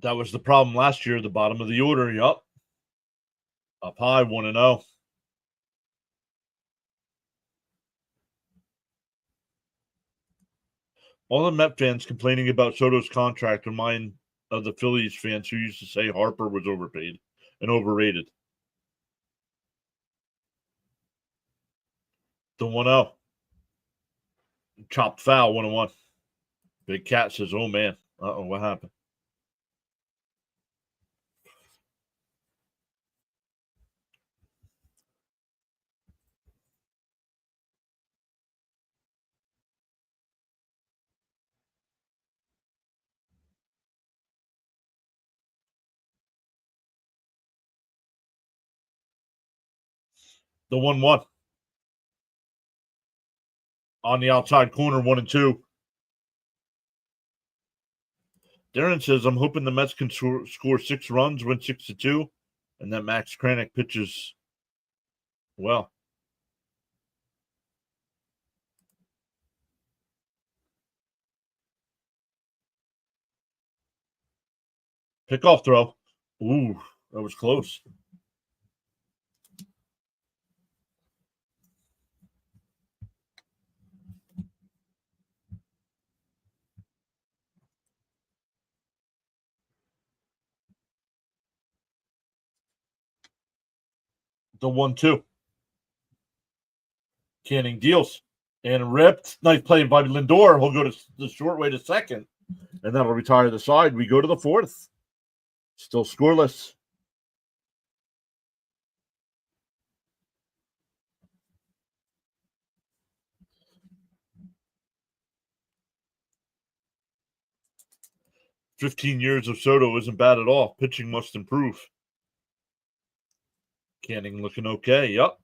That was the problem last year, the bottom of the order. Yup. Up high, 1-0. All the Met fans complaining about Soto's contract remind of the Phillies fans who used to say Harper was overpaid and overrated. The 1-0. Chopped foul, 1-1. Big Cat says, oh man. Uh-oh, what happened? The 1-1. On the outside corner, 1-2. Darren says, I'm hoping the Mets can score 6 runs, win 6-2, and that Max Kranick pitches well. Pickoff throw. Ooh, that was close. The 1-2. Canning deals. And ripped. Nice play by Lindor. He'll go to the short way to second. And that'll retire the side. We go to the 4th. Still scoreless. $15 of Soto isn't bad at all. Pitching must improve. Canning looking okay. Yup.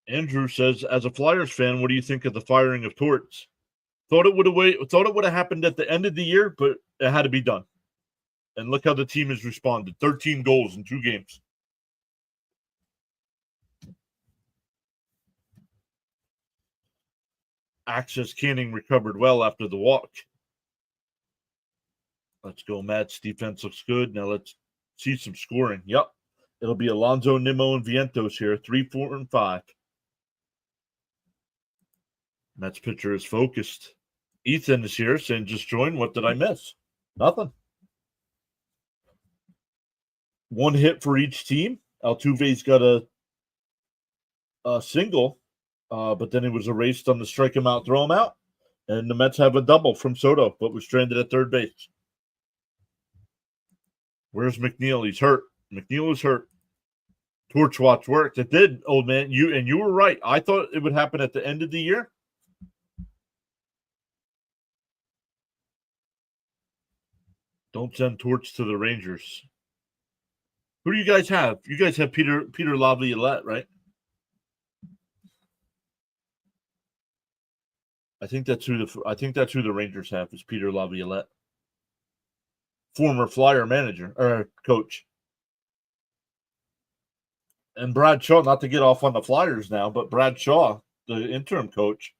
Andrew says, as a Flyers fan, what do you think of the firing of Torts? Thought it would have happened at the end of the year, but it had to be done. And look how the team has responded. 13 goals in 2 games. Access Canning recovered well after the walk. Let's go, Mets. Defense looks good. Now let's see some scoring. Yep. It'll be Alonso, Nimmo, and Vientos here. 3, 4, and 5. Mets pitcher is focused. Ethan is here saying, just join. What did I miss? Nothing. 1 hit for each team. Altuve's got a single, but then it was erased on the strike him out, throw him out. And the Mets have a double from Soto, but was stranded at third base. Where's McNeil? He's hurt. McNeil is hurt. Torch watch worked. It did, old man. You were right. I thought it would happen at the end of the year. Don't send Torch to the Rangers. Who do you guys have? You guys have Peter Laviolette, right? I think that's who the Rangers have is Peter Laviolette, former Flyer manager or coach. And Brad Shaw, not to get off on the Flyers now, but Brad Shaw, the interim coach.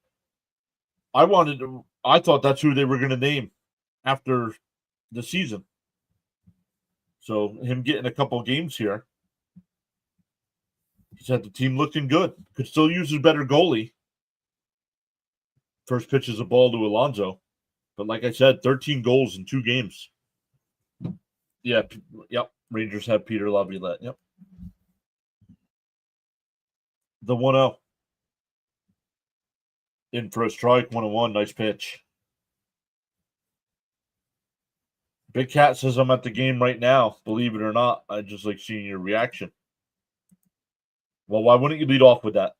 I thought that's who they were going to name after the season. So him getting a couple games here, he's had the team looking good. Could still use a better goalie. First pitch is a ball to Alonso. But like I said, 13 goals in 2 games. Yeah, yep. Rangers have Peter Laviolette. Yep. The 1-0. In for a strike, 1-1. Nice pitch. Big Cat says I'm at the game right now. Believe it or not, I just like seeing your reaction. Well, why wouldn't you lead off with that?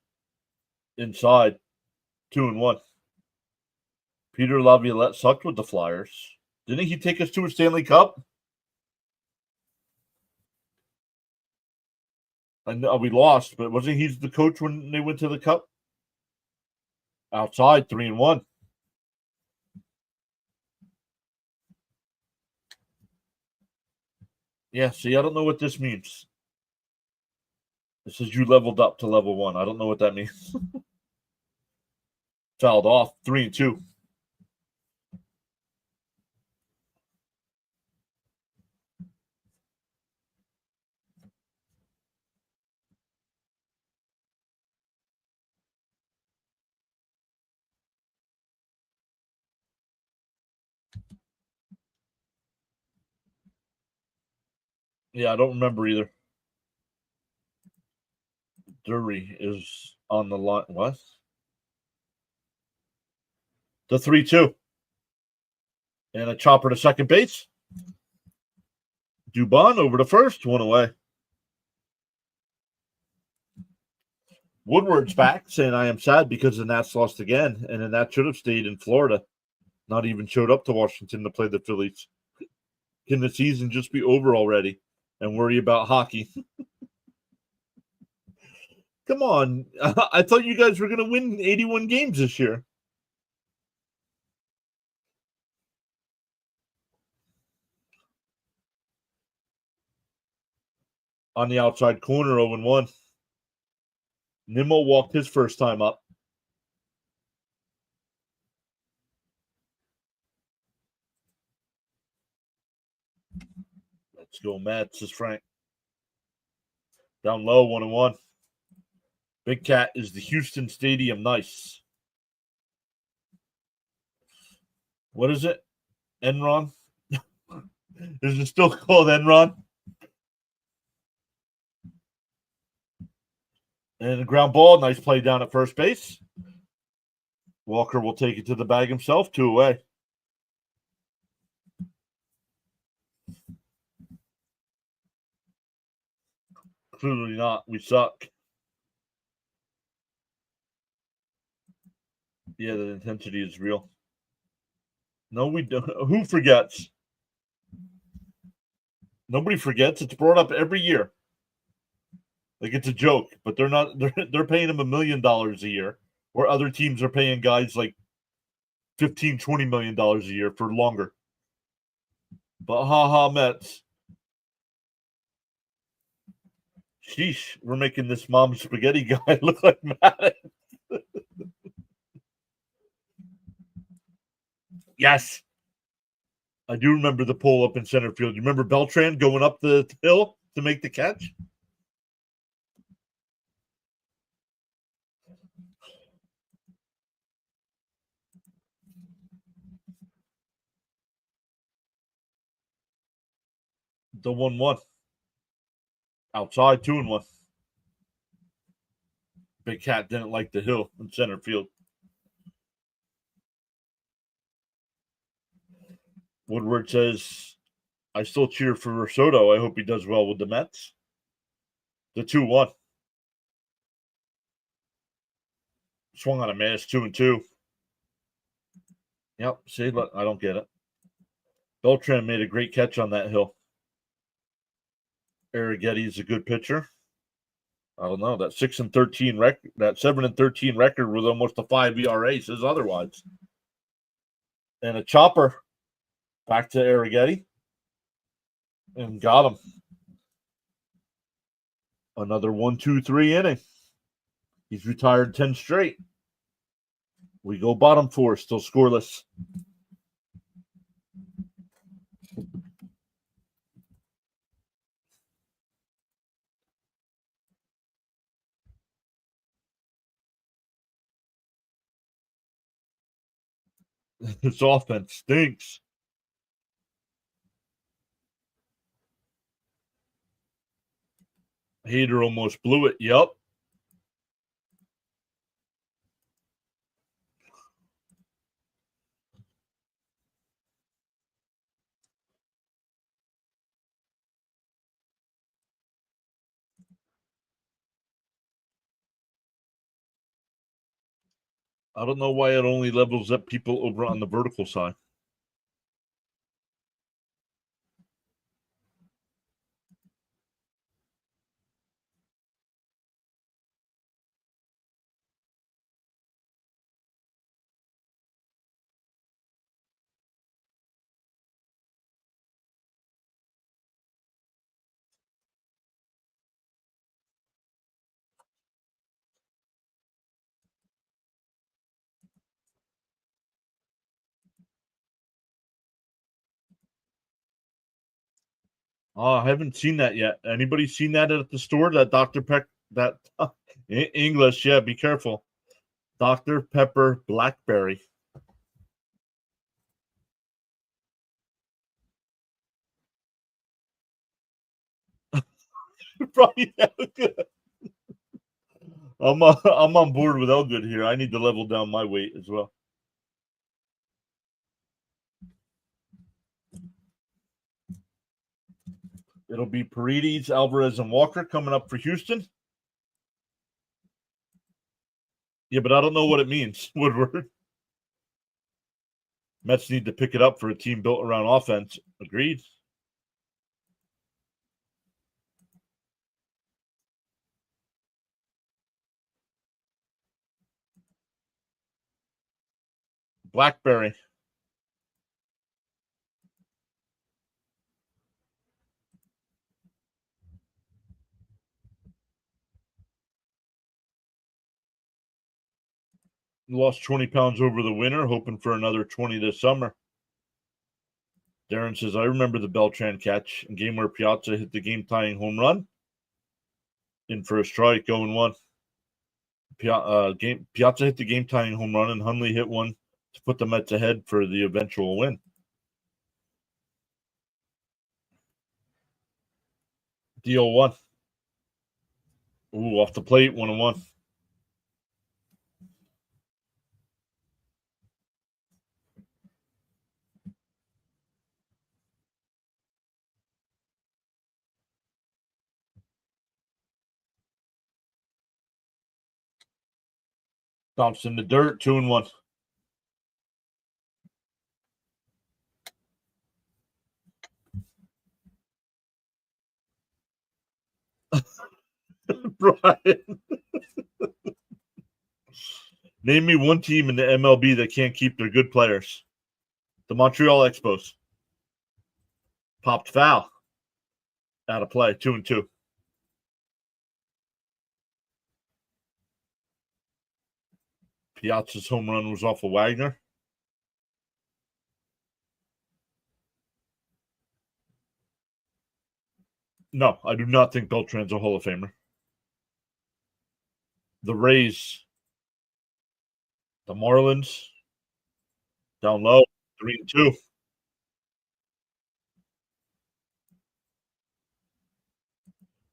Inside, 2-1. Peter Laviolette sucked with the Flyers. Didn't he take us to a Stanley Cup? I know we lost, but wasn't he the coach when they went to the Cup? Outside, 3-1. Yeah, see, I don't know what this means. It says you leveled up to level 1. I don't know what that means. Fouled off, 3-2. Yeah, I don't remember either. Dury is on the line. What? The 3-2. And a chopper to second base. Dubon over to first, 1 away. Woodward's back saying, I am sad because the Nats lost again. And then that should have stayed in Florida. Not even showed up to Washington to play the Phillies. Can the season just be over already and worry about hockey? Come on. I thought you guys were going to win 81 games this year. On the outside corner, 0-1. Nimmo walked his first time up. Let's go, Mets, says Frank. Down low, 1-1. Big Cat is the Houston Stadium nice. What is it? Enron? Is it still called Enron? And a ground ball. Nice play down at first base. Walker will take it to the bag himself. 2 away. Clearly not. We suck. Yeah, the intensity is real. No, we don't. Who forgets? Nobody forgets. It's brought up every year. Like it's a joke, but they're not. They're paying him $1 million a year, where other teams are paying guys like 15, $20 million a year for longer. But haha, Mets. Sheesh, we're making this mom spaghetti guy look like Matt. Yes, I do remember the pull up in center field. You remember Beltran going up the hill to make the catch? The 1-1. Outside, 2-1. Big Cat didn't like the hill in center field. Woodward says, I still cheer for Risotto. I hope he does well with the Mets. The 2-1. Swung on a miss, 2-2. Yep, see, look, I don't get it. Beltran made a great catch on that hill. Arrigetti's a good pitcher. I don't know. That 6-13 record, that 7-13 record with almost a 5 ERA says otherwise. And a chopper back to Arrigetti and got him. Another 1-2-3 inning. He's retired 10 straight. We go bottom four, still scoreless. This offense stinks. Hader almost blew it. Yep. I don't know why it only levels up people over on the vertical side. Oh, I haven't seen that yet. Anybody seen that at the store? That Dr. Peck, that English, yeah, be careful. Dr. Pepper Blackberry. Probably I'm on board with Elgood here. I need to level down my weight as well. It'll be Paredes, Alvarez, and Walker coming up for Houston. Yeah, but I don't know what it means, Woodward. Mets need to pick it up for a team built around offense. Agreed. Blackberry. Lost 20 pounds over the winter, hoping for another 20 this summer. Darren says, I remember the Beltran catch, a game where Piazza hit the game-tying home run. In for a strike, 0-1. Piazza hit the game-tying home run, and Hundley hit one to put the Mets ahead for the eventual win. Deal 1. Ooh, off the plate, 1-1. Bounced in the dirt, 2-1. Brian. Name me one team in the MLB that can't keep their good players. The Montreal Expos. Popped foul. Out of play. 2-2. Piazza's home run was off of Wagner. No, I do not think Beltran's a Hall of Famer. The Rays. The Marlins. Down low. 3-2.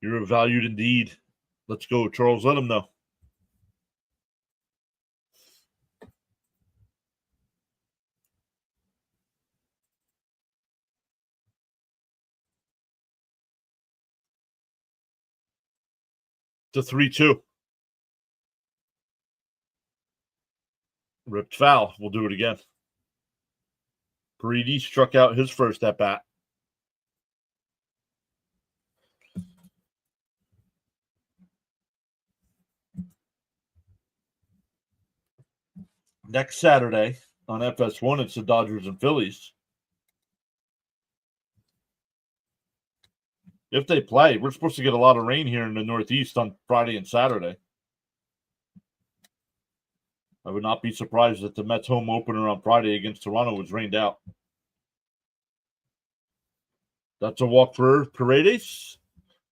You're valued indeed. Let's go, Charles. Let him know. To 3-2. Ripped foul. We'll do it again. Paredes struck out his first at bat. Next Saturday on FS1, it's the Dodgers and Phillies. If they play, we're supposed to get a lot of rain here in the Northeast on Friday and Saturday. I would not be surprised if the Mets home opener on Friday against Toronto was rained out. That's a walk for Paredes.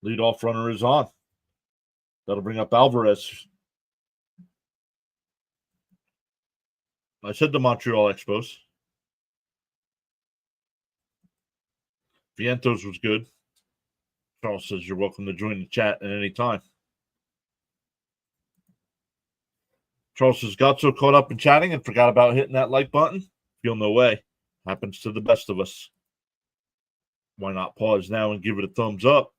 Leadoff runner is on. That'll bring up Alvarez. I said the Montreal Expos. Vientos was good. Charles says you're welcome to join the chat at any time. Charles says, got so caught up in chatting and forgot about hitting that like button. Feel no way. Happens to the best of us. Why not pause now and give it a thumbs up?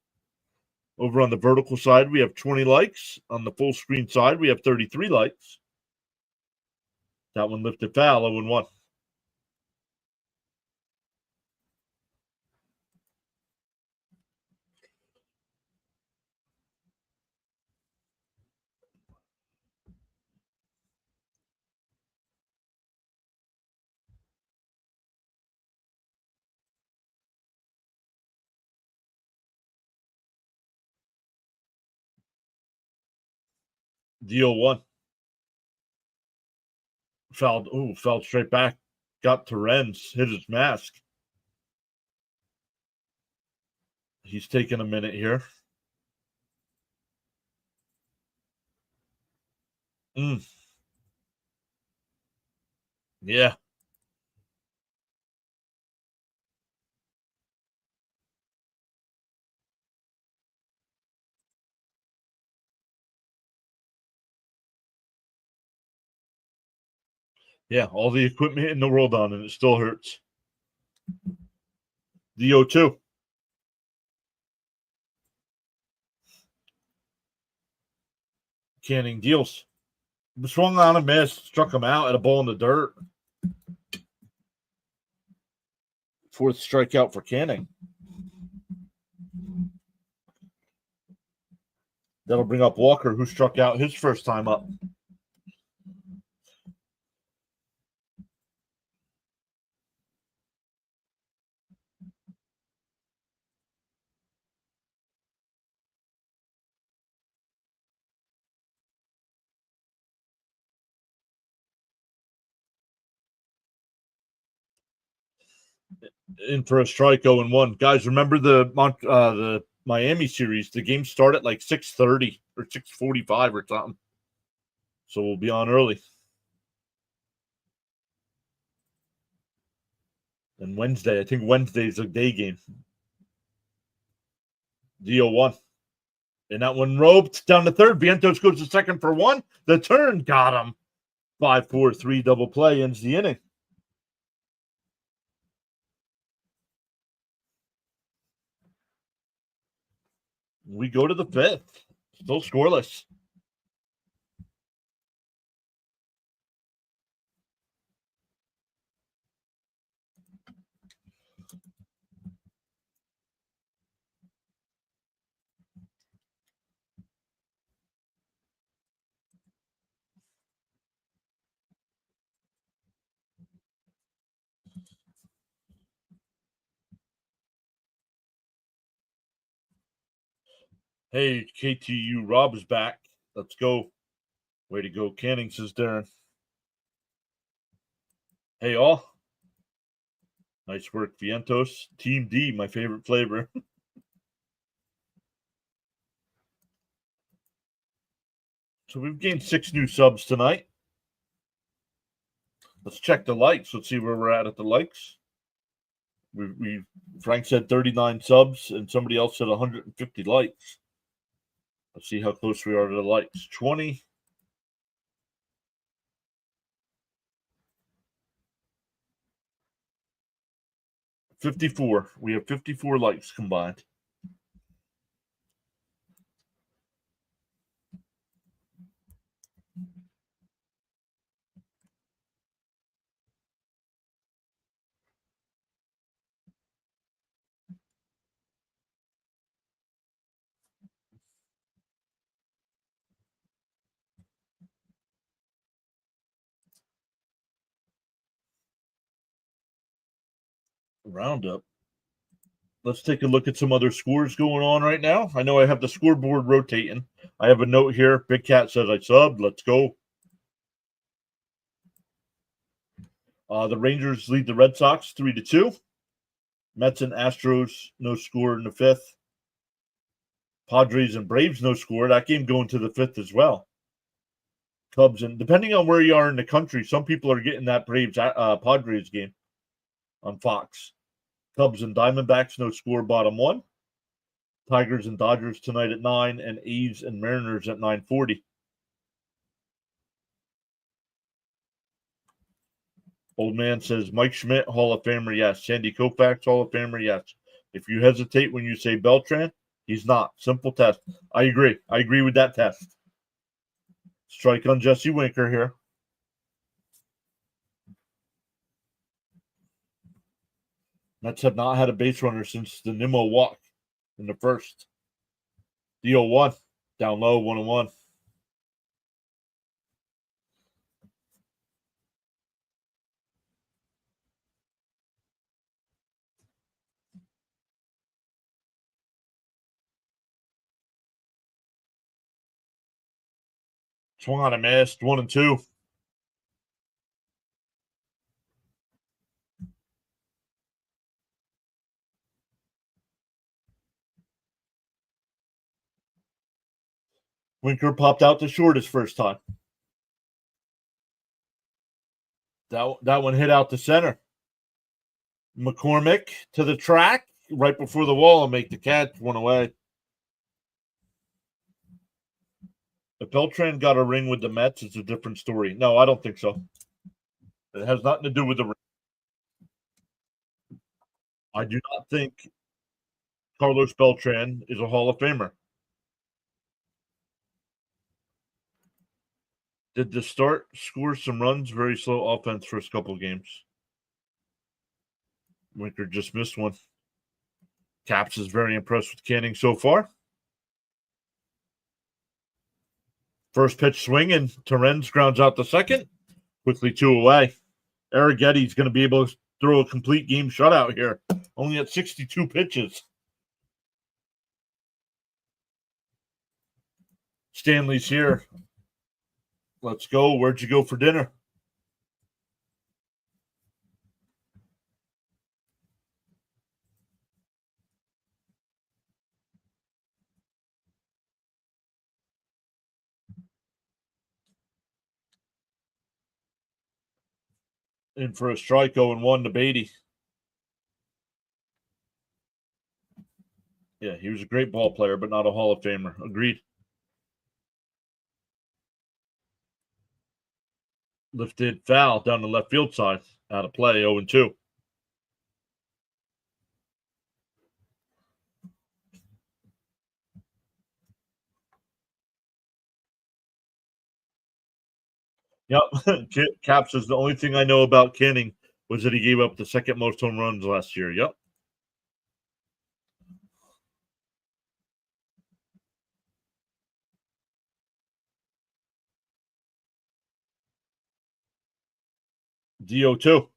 Over on the vertical side, we have 20 likes. On the full screen side, we have 33 likes. That one lifted foul, 0-1. Deal one. Fouled straight back. Got Torrens, hit his mask. He's taking a minute here. Yeah. Yeah, all the equipment in the world on, and it still hurts. The 0-2. Canning deals. Swung on a miss, struck him out at a ball in the dirt. Fourth strikeout for Canning. That'll bring up Walker, who struck out his first time up. In for a strike, 0-1. Guys, remember the Miami series? The game started at like 6:30 or 6:45 or something. So we'll be on early. And Wednesday, I think Wednesday's a day game. DO1. And that one roped down to third. Vientos goes to second for one. The turn got him. 5-4-3 double play ends the inning. We go to the fifth. Still scoreless. Hey, KTU, Rob is back. Let's go. Way to go, Canning, says Darren. Hey, all. Nice work, Vientos. Team D, my favorite flavor. So we've gained 6 new subs tonight. Let's check the likes. Let's see where we're at the likes. Frank said 39 subs, and somebody else said 150 likes. Let's see how close we are to the likes. 20. 54. We have 54 likes combined. Roundup. Let's take a look at some other scores going on right now. I know I have the scoreboard rotating. I have a note here. Big Cat says I subbed. Let's go. The Rangers lead the Red Sox 3-2. Mets and Astros, no score in the 5th. Padres and Braves, no score. That game going to the 5th as well. Cubs, and depending on where you are in the country, some people are getting that Braves Padres game on Fox. Cubs and Diamondbacks, no score, bottom 1. Tigers and Dodgers tonight at 9, and A's and Mariners at 9:40. Old man says Mike Schmidt, Hall of Famer, yes. Sandy Koufax, Hall of Famer, yes. If you hesitate when you say Beltran, he's not. Simple test. I agree. I agree with that test. Strike on Jesse Winker here. Mets have not had a base runner since the Nimmo walk in the 1st. The 0-1. Down low, 1-1. Swung on a missed, 1-2. Winker popped out to short his first time. That one hit out to center. McCormick to the track right before the wall and make the catch, one away. If Beltran got a ring with the Mets, it's a different story. No, I don't think so. It has nothing to do with the ring. I do not think Carlos Beltran is a Hall of Famer. Did the start score some runs? Very slow offense first couple games. Winker just missed one. Caps is very impressed with Canning so far. First pitch swing, and Torrens grounds out the second. Quickly 2 away. Arrigetti's going to be able to throw a complete game shutout here. Only at 62 pitches. Stanley's here. Let's go. Where'd you go for dinner? In for a strike, 0-1 to Beatty. Yeah, he was a great ball player, but not a Hall of Famer. Agreed. Lifted foul down the left field side. Out of play, 0-2. Yep. Cap says the only thing I know about Canning was that he gave up the second most home runs last year. Yep. DO2.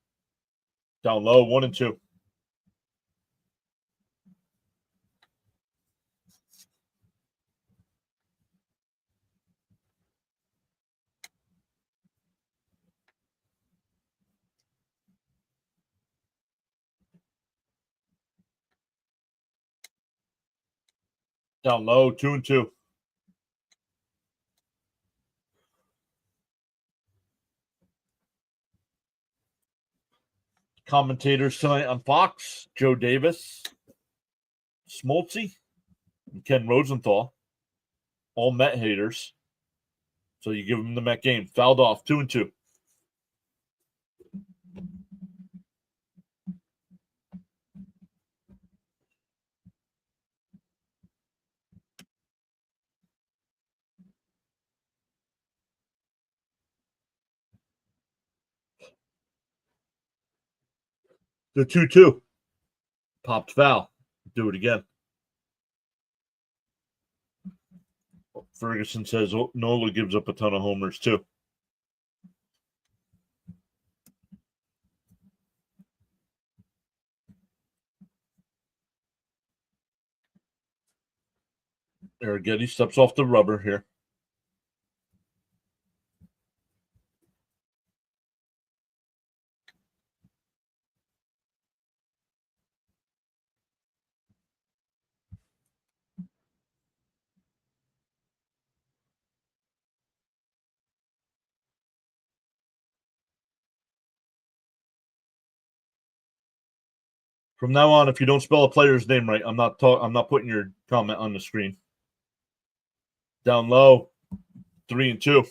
Down low, 1-2. Down low, 2-2. Commentators tonight on Fox: Joe Davis, Smoltzy, and Ken Rosenthal. All Met haters. So you give them the Met game. Fouled off, 2-2. The 2-2. Popped foul. Do it again. Ferguson says Nola gives up a ton of homers too. Arrighetti steps off the rubber here. From now on, if you don't spell a player's name right, I'm not putting your comment on the screen. Down low, 3-2.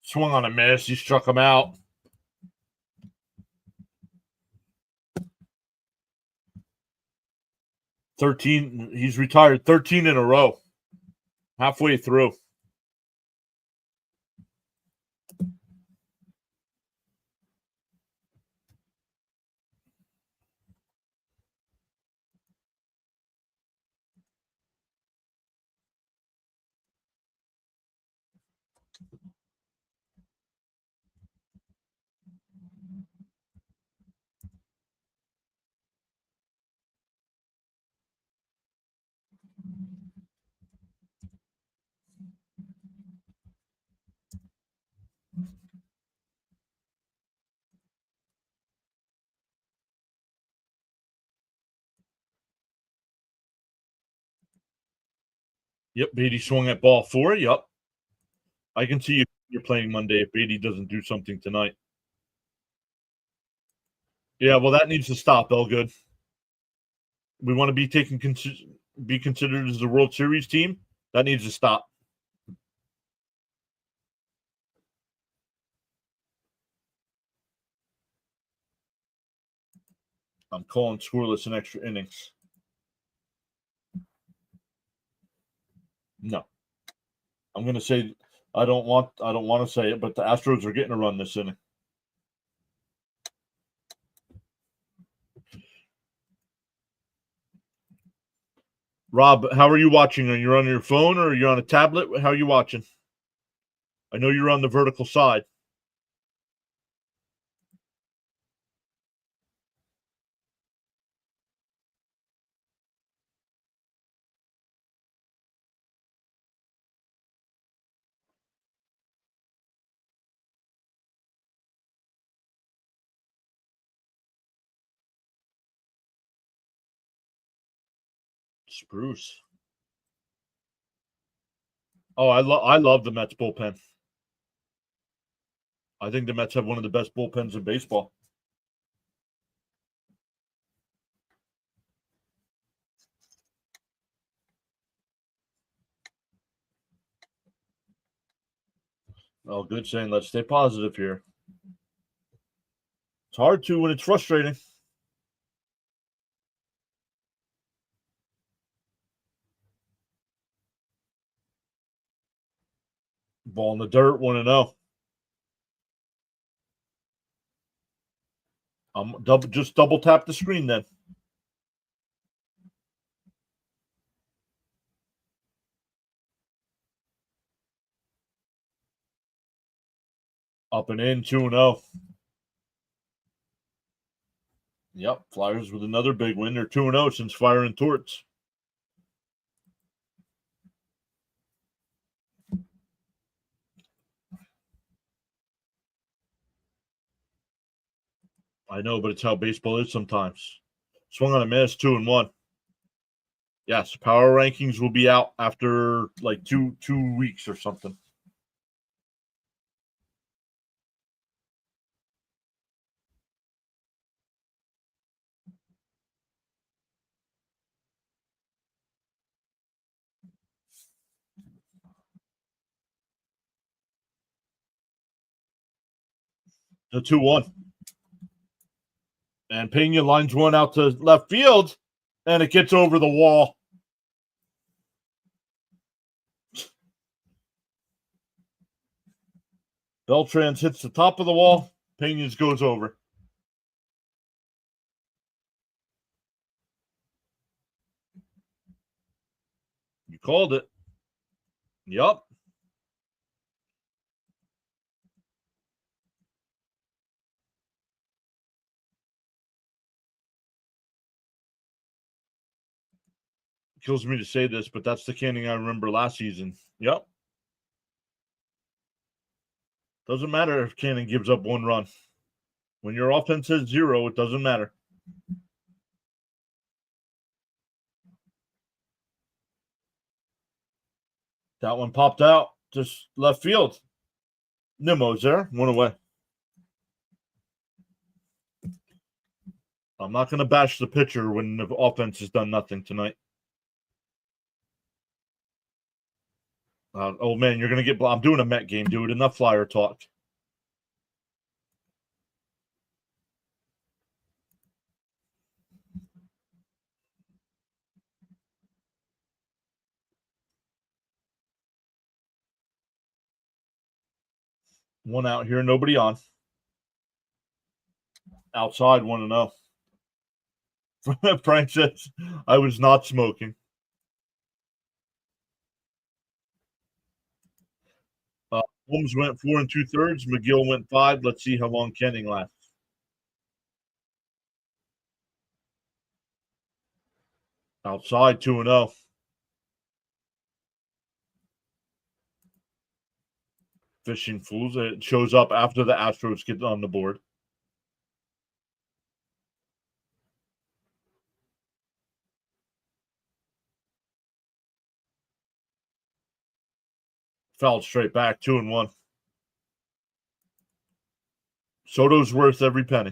Swung on a miss. He struck him out. 13. He's retired 13 in a row. Halfway through. Yep, Beatty swung at ball 4. Yep. I can see you're playing Monday if Beatty doesn't do something tonight. Yeah, well, that needs to stop, Elgood. We want to be considered as the World Series team. That needs to stop. I'm calling scoreless in extra innings. No. I'm going to say I don't want to say it, but the Astros are getting a run this inning. Rob, how are you watching? Are you on your phone or are you on a tablet? How are you watching? I know you're on the vertical side. Spruce. Oh, I love the Mets bullpen. I think the Mets have one of the best bullpens in baseball. Oh, good saying. Let's stay positive here. It's hard to when it's frustrating. Ball in the dirt, 1-0. Just double tap the screen then. Up and in, 2-0. Yep, Flyers with another big win. They're 2-0 since firing Torts. I know, but it's how baseball is sometimes. Swung on a miss, 2-1. Yes, power rankings will be out after like two weeks or something. The 2-1. And Pena lines one out to left field, and it gets over the wall. Beltran's hits the top of the wall. Pena's goes over. You called it. Yup. Kills me to say this, but that's the Canning I remember last season. Yep. Doesn't matter if Canning gives up one run. When your offense says 0, it doesn't matter. That one popped out, just left field. Nimmo's there, one away. I'm not going to bash the pitcher when the offense has done nothing tonight. Oh, man, you're going to get... I'm doing a Met game, dude. Enough Flyer talk. One out here, nobody on. Outside, 1-0. Frank says, I was not smoking. Holmes went 4 2/3. McGill went 5. Let's see how long Canning lasts. Outside, 2-0. Fishing Fools. It shows up after the Astros get on the board. Fouled straight back, 2-1. Soto's worth every penny.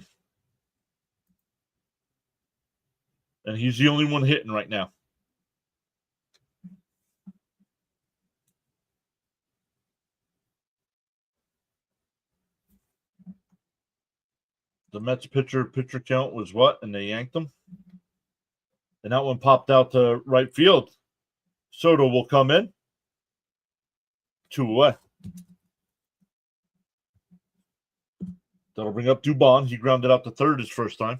And he's the only one hitting right now. The Mets pitcher count was what? And they yanked him. And that one popped out to right field. Soto will come in. 2 away. That'll bring up Dubon. He grounded out to third his first time.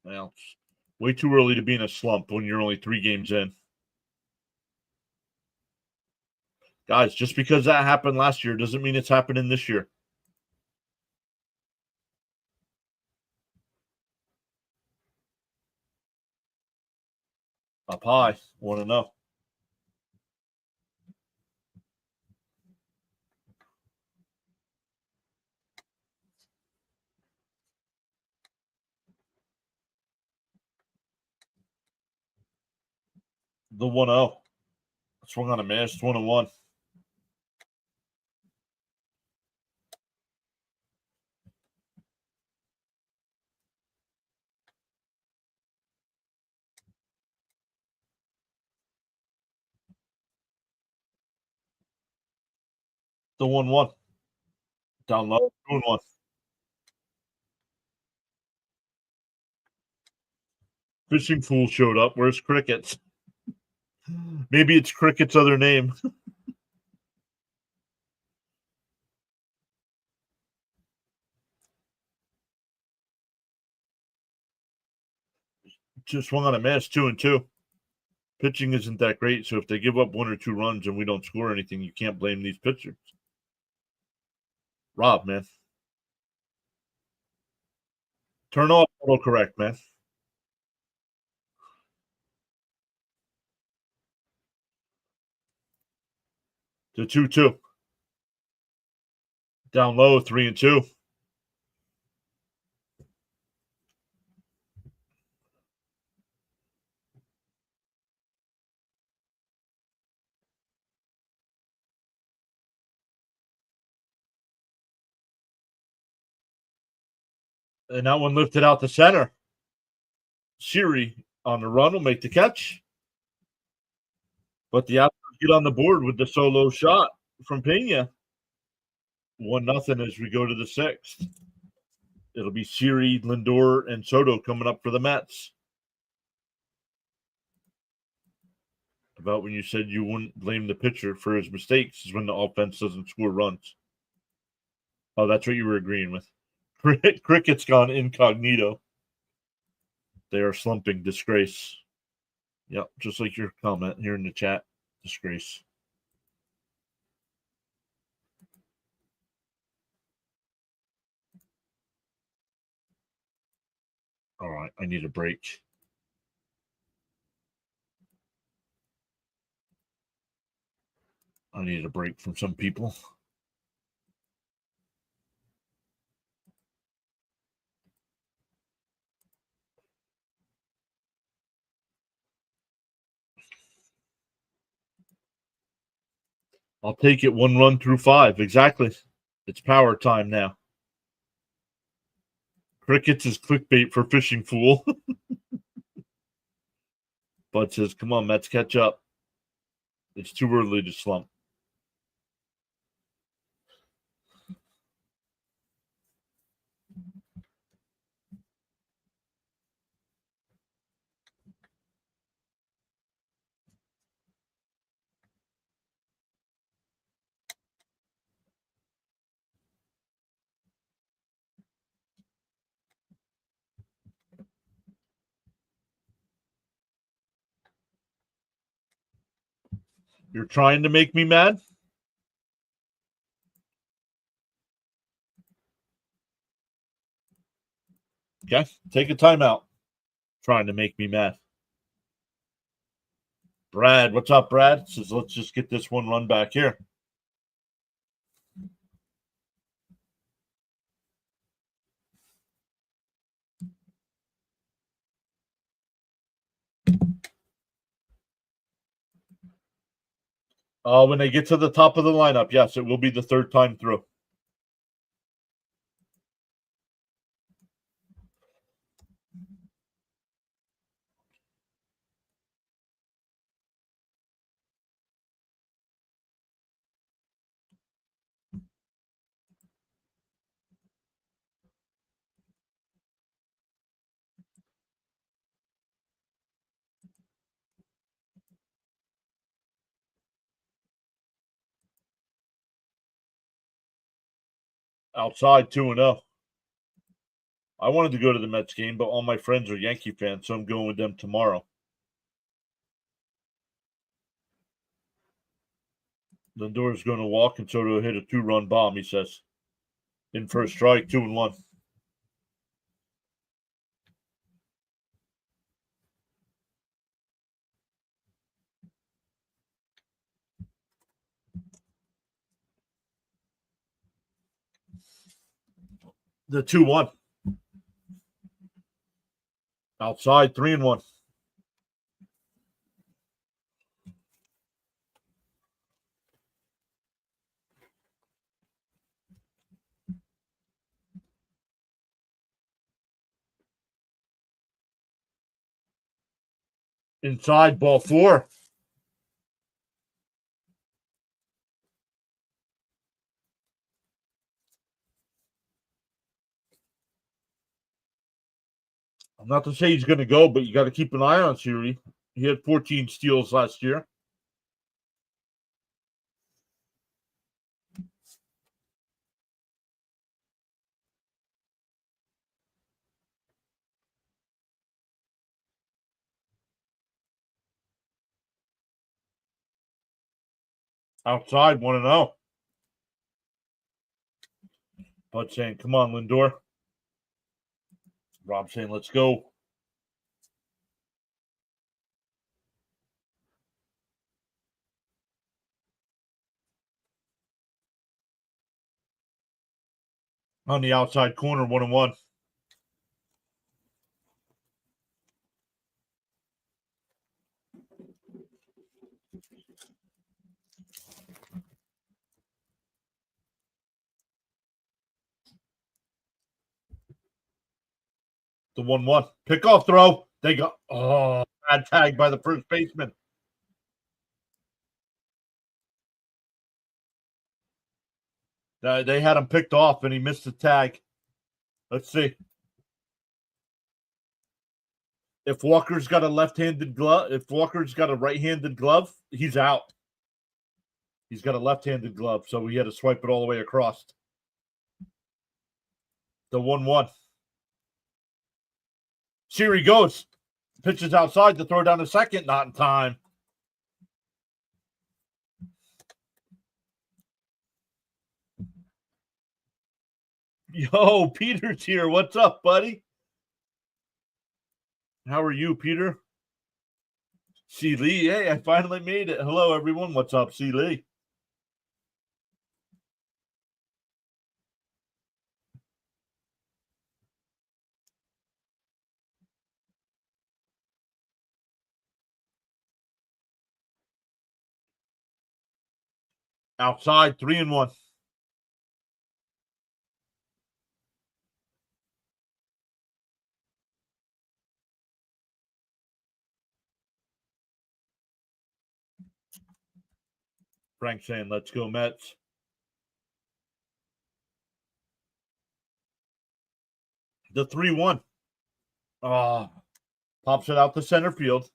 Well, it's way too early to be in a slump when you're only 3 games in. Guys, just because that happened last year doesn't mean it's happening this year. Up high, 1-0. The 1-0. Swung on a miss, 1-1. The 1-1. Down low, 2-1. Fishing Fool showed up. Where's Crickets? Maybe it's Cricket's other name. Just swung on a miss, 2-2. Pitching isn't that great, so if they give up 1 or 2 runs and we don't score anything, you can't blame these pitchers. Rob, man. Turn off autocorrect, man. to 2-2. Down low, 3-2. And that one lifted out the center. Siri on the run will make the catch. But the Astros get on the board with the solo shot from Pena. 1-0 as we go to the sixth. It'll be Siri, Lindor, and Soto coming up for the Mets. About when you said you wouldn't blame the pitcher for his mistakes is when the offense doesn't score runs. Oh, that's what you were agreeing with. Cricket's gone incognito. They are slumping. Disgrace. Yep, just like your comment here in the chat. Disgrace. All right, I need a break. I need a break from some people. I'll take it 1 run through 5. Exactly. It's power time now. Crickets is clickbait for fishing fool. Bud says, come on, Mets, catch up. It's too early to slump. You're trying to make me mad? Okay, take a timeout. Trying to make me mad. Brad, what's up, Brad? Says, let's just get this 1 run back here. When they get to the top of the lineup, yes, it will be the 3rd time through. Outside 2-0. I wanted to go to the Mets game, but all my friends are Yankee fans, so I'm going with them tomorrow. Lindor's going to walk, and Soto hit a 2-run bomb, he says. In first strike, 2-1. The 2-1. Outside, 3-1. Inside, ball 4. I'm not to say he's going to go, but you got to keep an eye on Siri. He had 14 steals last year. Outside, 1-0. Bud saying, come on, Lindor. Rob saying, let's go. On the outside corner, 1-1. The 1-1. Pickoff throw. They go, bad tag by the first baseman. They had him picked off, and he missed the tag. Let's see. If Walker's got a left-handed glove, if Walker's got a right-handed glove, he's out. He's got a left-handed glove, so he had to swipe it all the way across. The 1-1. Siri goes. Pitches outside to throw down a second. Not in time. Yo, Peter's here. What's up, buddy? How are you, Peter? C. Lee. Hey, I finally made it. Hello, everyone. What's up, C. Lee? Outside, 3-1. Frank saying, let's go, Mets. The 3-1. Pops it out to center field.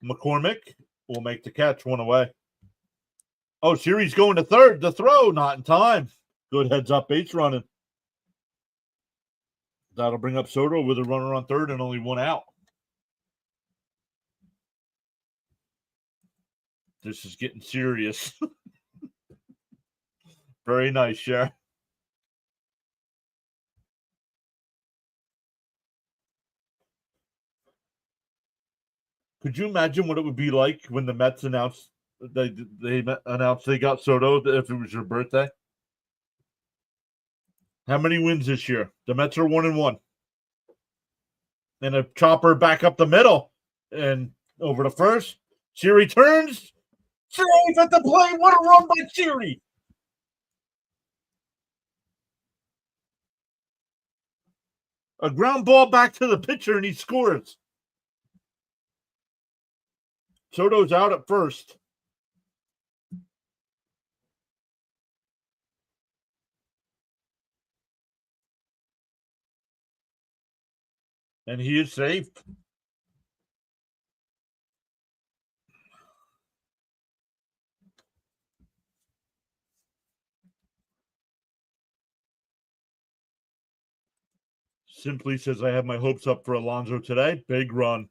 McCormick will make the catch, one away. Oh, Siri's going to third. The throw, not in time. Good heads up base running. That'll bring up Soto with a runner on third and only one out. This is getting serious. Very nice, Cher. Could you imagine what it would be like when the Mets announced they announced they got Soto if it was your birthday? How many wins this year? The Mets are 1-1. And a chopper back up the middle and over to first. Siri turns. Safe at the plate. What a run by Siri. A ground ball back to the pitcher and he scores. Soto's out at first. And he is safe. Simply says, I have my hopes up for Alonso today. Big run.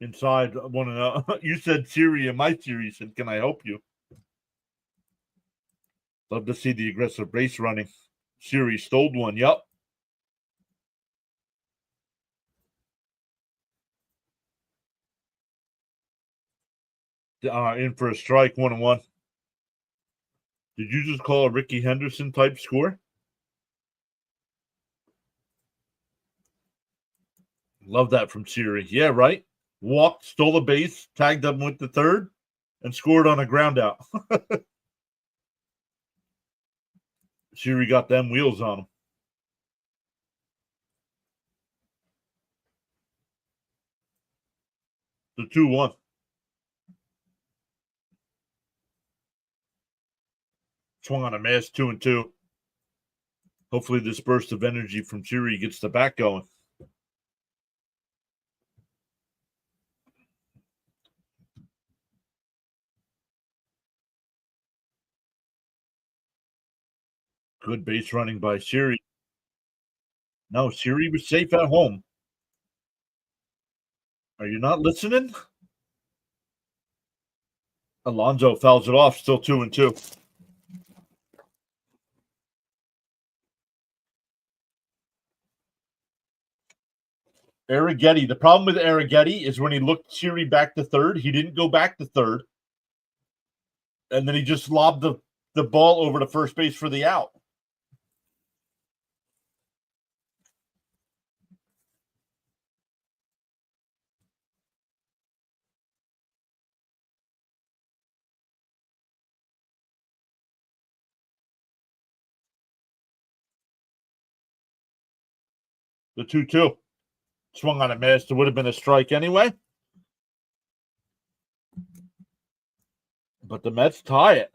Inside, one and out. You said Siri, and my Siri said, can I help you? Love to see the aggressive base running. Siri stole one. Yup. In for a strike, 1-1. Did you just call a Ricky Henderson type score? Love that from Siri. Yeah, right. Walked, stole a base, tagged them with the third, and scored on a ground out. Siri got them wheels on him. The 2-1. Swung on a miss, 2-2. Hopefully this burst of energy from Siri gets the back going. Good base running by Siri. No, Siri was safe at home. Are you not listening? Alonso fouls it off, still 2-2. Arrighetti. The problem with Arrighetti is when he looked Siri back to third, he didn't go back to third. And then he just lobbed the ball over to first base for the out. The 2-2. Swung on a miss. It would have been a strike anyway. But the Mets tie it.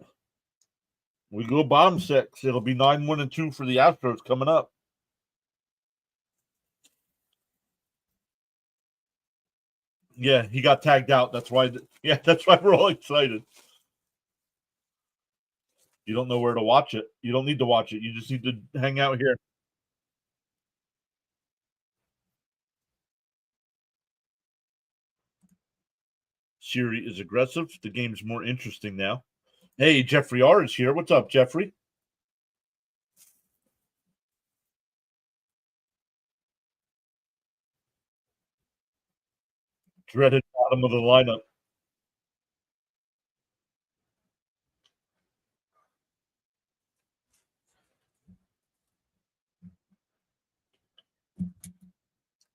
We go bottom six. It'll be 9-1-2 for the Astros coming up. Yeah, he got tagged out. That's why. Yeah, that's why we're all excited. You don't know where to watch it. You don't need to watch it. You just need to hang out here. Siri is aggressive. The game's more interesting now. Hey, Jeffrey R is here. What's up, Jeffrey? Dreaded bottom of the lineup.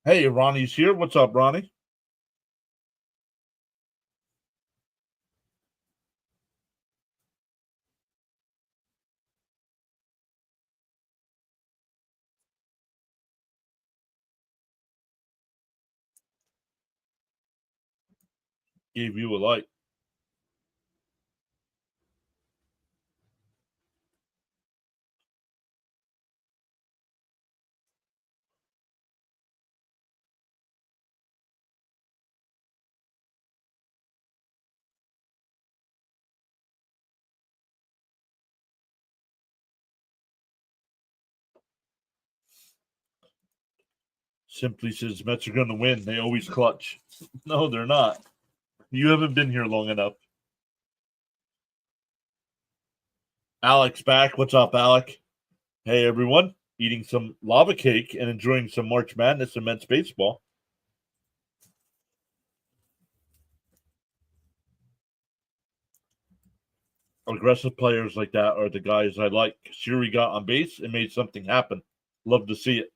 Hey, Ronnie's here. What's up, Ronnie? Gave you a like. Simply says Mets are going to win. They always clutch. No, they're not. You haven't been here long enough. Alex back. What's up, Alec? Hey, everyone. Eating some lava cake and enjoying some March Madness and Mets baseball. Aggressive players like that are the guys I like. Siri got on base and made something happen. Love to see it.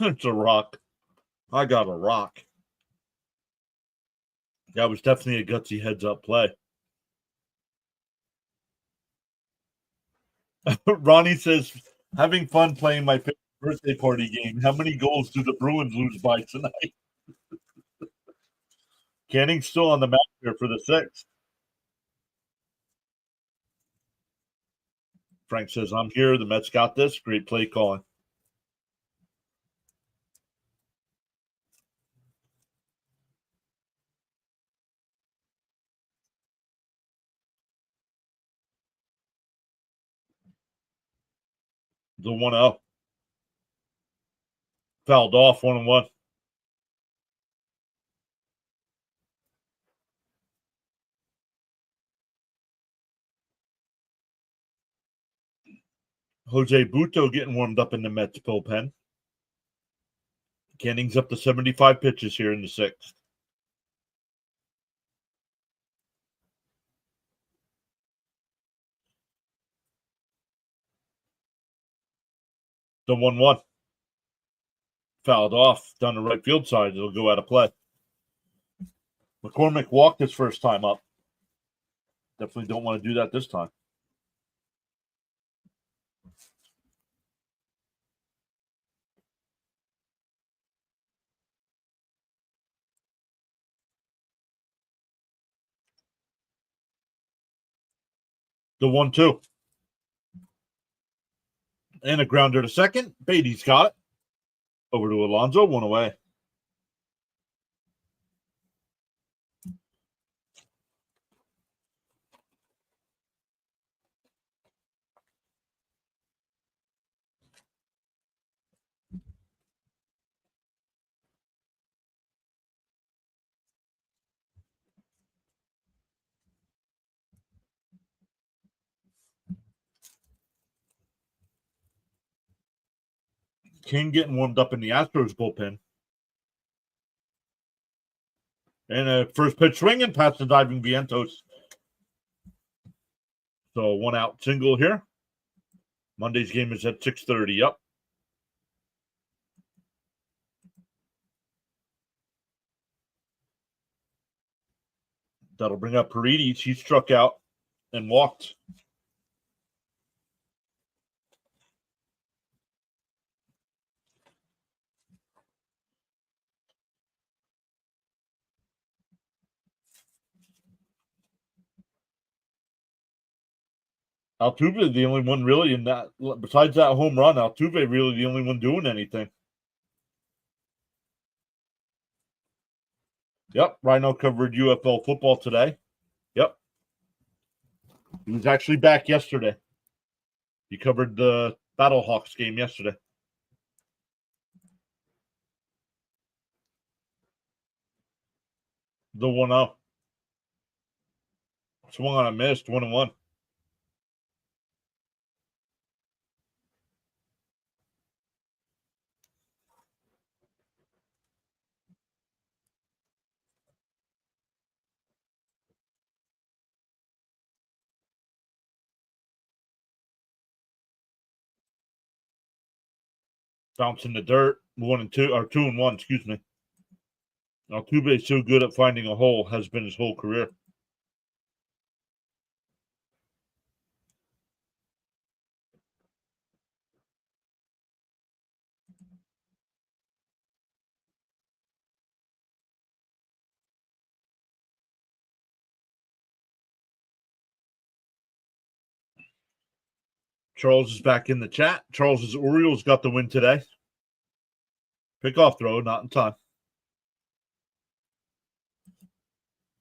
It's a rock. I got a rock. That was definitely a gutsy heads up play. Ronnie says, having fun playing my favorite birthday party game. How many goals do the Bruins lose by tonight? Canning's still on the mound here for the sixth. Frank says, I'm here. The Mets got this. Great play calling. The 1-0. Fouled off 1-1. Jose Buto getting warmed up in the Mets bullpen. Canning's up to 75 pitches here in the sixth. The 1-1. Fouled off down the right field side. It'll go out of play. McCormick walked his first time up. Definitely don't want to do that this time. The 1-2. And a grounder to second. Beatty's got it. Over to Alonso. One away. King getting warmed up in the Astros bullpen. And a first pitch swinging past the diving Vientos. So 1 out single here. Monday's game is at 6:30. Yep. That'll bring up Paredes. He struck out and walked. Altuve, the only one really in that, besides that home run, Altuve really the only one doing anything. Yep, Rhino covered UFL football today. Yep. He was actually back yesterday. He covered the Battlehawks game yesterday. The 1-0. Swung on a missed, 1-1. Bounce in the dirt, 1-2, or 2-1, excuse me. Altuve is so good at finding a hole, has been his whole career. Charles is back in the chat. Charles's Orioles got the win today. Pickoff throw, not in time.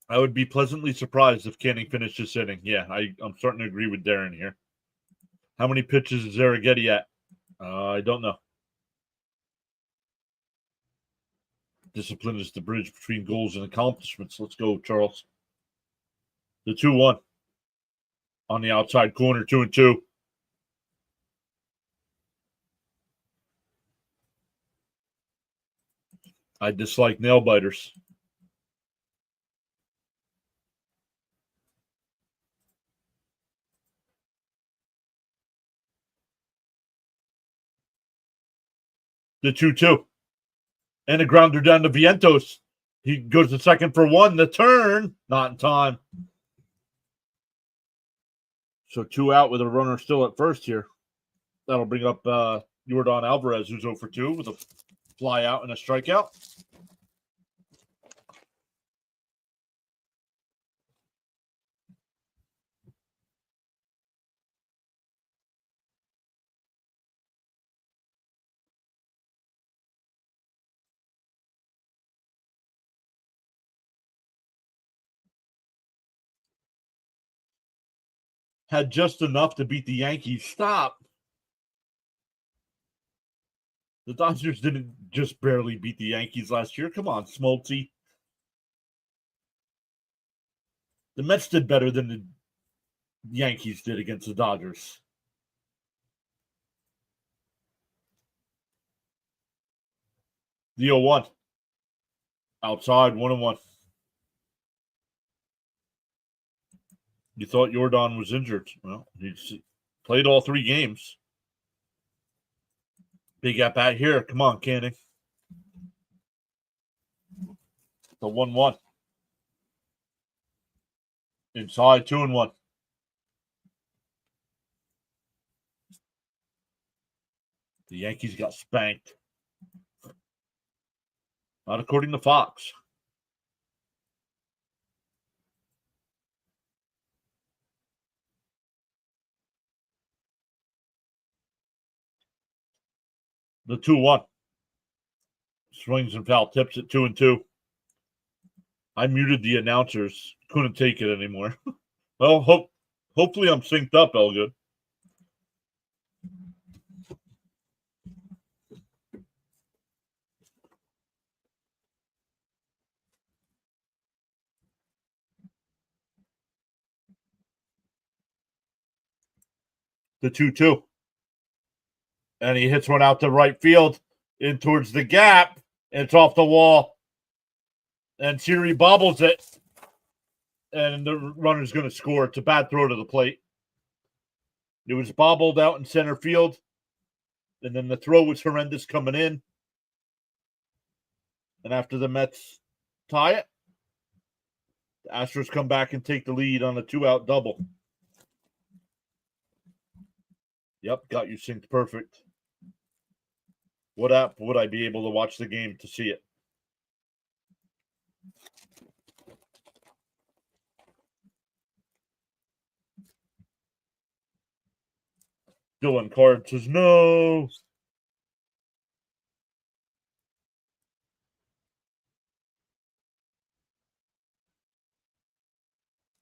I would be pleasantly surprised if Canning finished this inning. Yeah, I'm starting to agree with Darren here. How many pitches is Arrighetti at? I don't know. Discipline is the bridge between goals and accomplishments. Let's go, Charles. The 2-1 on the outside corner, 2-2. I dislike nail biters. The 2-2. And a grounder down to Vientos. He goes to second for 1. The turn, not in time. So 2 out with a runner still at first here. That'll bring up Yordan Alvarez, who's 0 for 2 with a fly out and a strikeout. Had just enough to beat the Yankees. Stop. The Dodgers didn't just barely beat the Yankees last year. Come on, Smoltzy. The Mets did better than the Yankees did against the Dodgers. The 0-1. Outside, 1-1. You thought Yordan was injured. Well, he's played all 3 games. Big at bat here. Come on, Canning. The 1-1. Inside, 2-1. The Yankees got spanked. Not according to Fox. The 2-1. Swings and foul tips at 2-2. I muted the announcers. Couldn't take it anymore. Well, hopefully I'm synced up, Elgood. The 2-2. And he hits one out to right field in towards the gap, and it's off the wall. And Siri bobbles it, and the runner's going to score. It's a bad throw to the plate. It was bobbled out in center field, and then the throw was horrendous coming in. And after the Mets tie it, the Astros come back and take the lead on a 2-out double. Yep, got you synced perfect. What app would I be able to watch the game to see it? Dylan Card says no.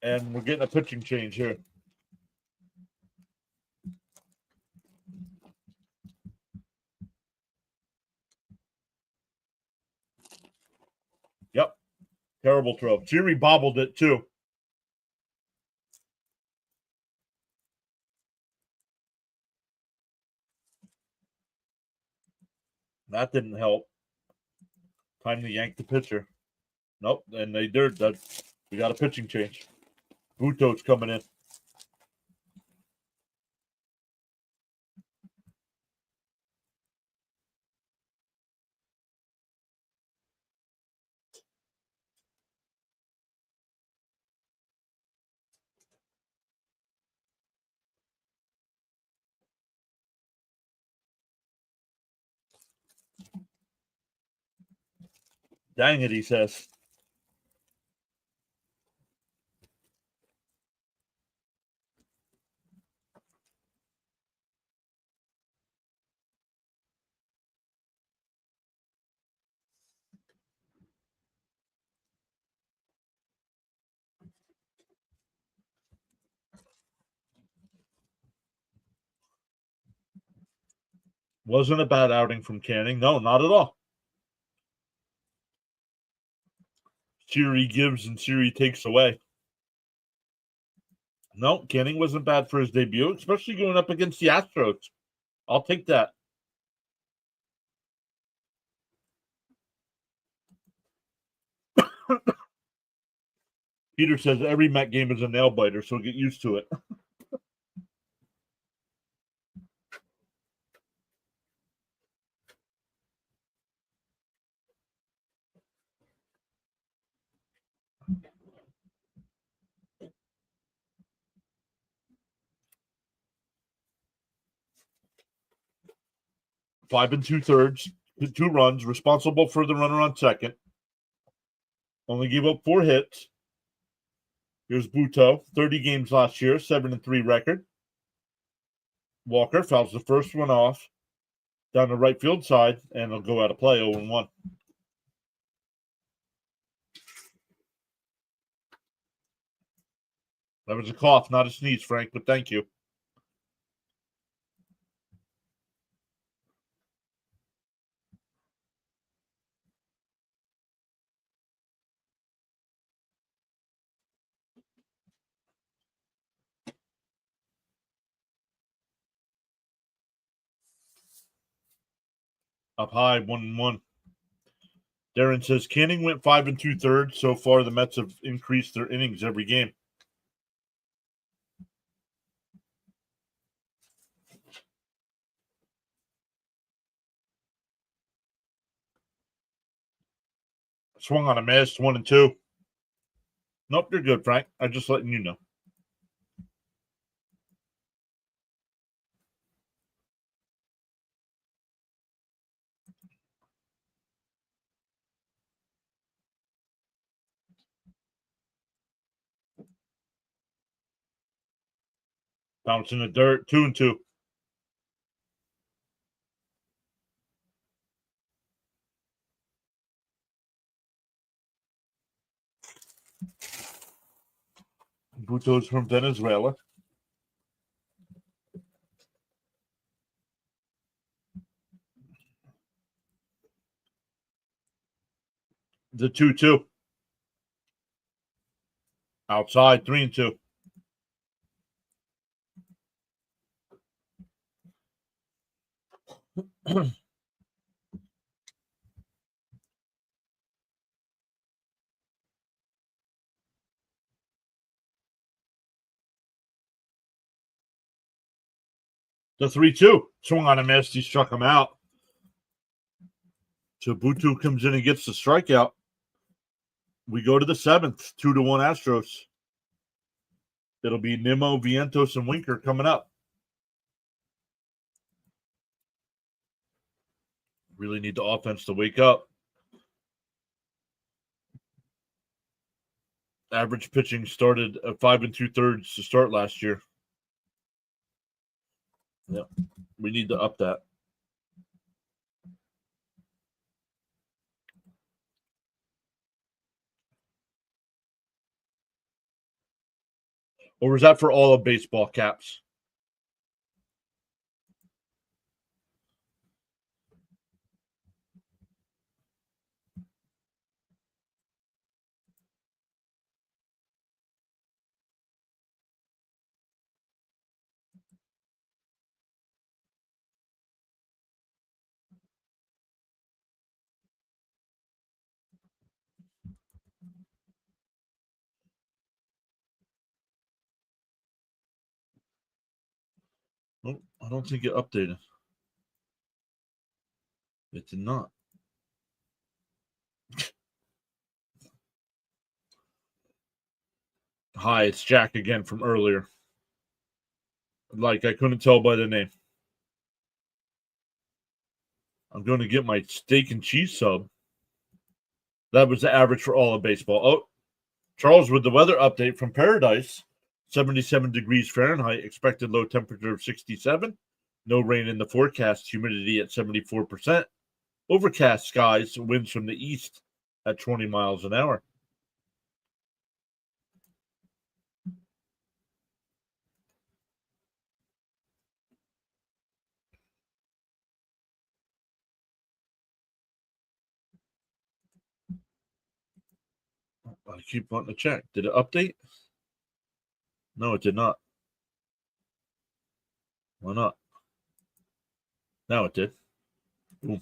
And we're getting a pitching change here. Yep. Terrible throw. Siri bobbled it too. That didn't help. Time to yank the pitcher. Nope, and they did that. We got a pitching change. Buto's coming in. Dang it, he says. Wasn't a bad outing from Canning. No, not at all. Siri gives and Siri takes away. No, Canning wasn't bad for his debut, especially going up against the Astros. I'll take that. Peter says every Met game is a nail biter, so get used to it. Five and 2/3, 2 runs, responsible for the runner on second. Only gave up 4 hits. Here's Buto, 30 games last year, 7-3 record. Walker fouls the first one off down the right field side, and it'll go out of play 0-1. That was a cough, not a sneeze, Frank, but thank you. Up high, 1-1. Darren says Canning went 5 and 2/3. So far, the Mets have increased their innings every game. Swung on a miss, 1-2. Nope, you're good, Frank. I'm just letting you know. Bounce in the dirt, 2-2. Buto's from Venezuela. The 2-2. Outside, 3-2. The 3-2 swung on a miss. He struck him out. So Butu comes in and gets the strikeout. We go to the 7th, 2-1 Astros. It'll be Nimmo, Vientos, and Winker coming up. Really need the offense to wake up. Average pitching started at 5 2/3 to start last year. Yeah, we need to up that. Or was that for all of baseball, Caps? Oh, I don't think it updated. It did not. Hi, it's Jack again from earlier. Like, I couldn't tell by the name. I'm going to get my steak and cheese sub. That was the average for all of baseball. Oh, Charles with the weather update from Paradise. 77 degrees Fahrenheit, expected low temperature of 67. No rain in the forecast, humidity at 74%. Overcast skies, winds from the east at 20 miles an hour. I keep wanting to check. Did it update? No, it did not. Why not? Now it did. Boom.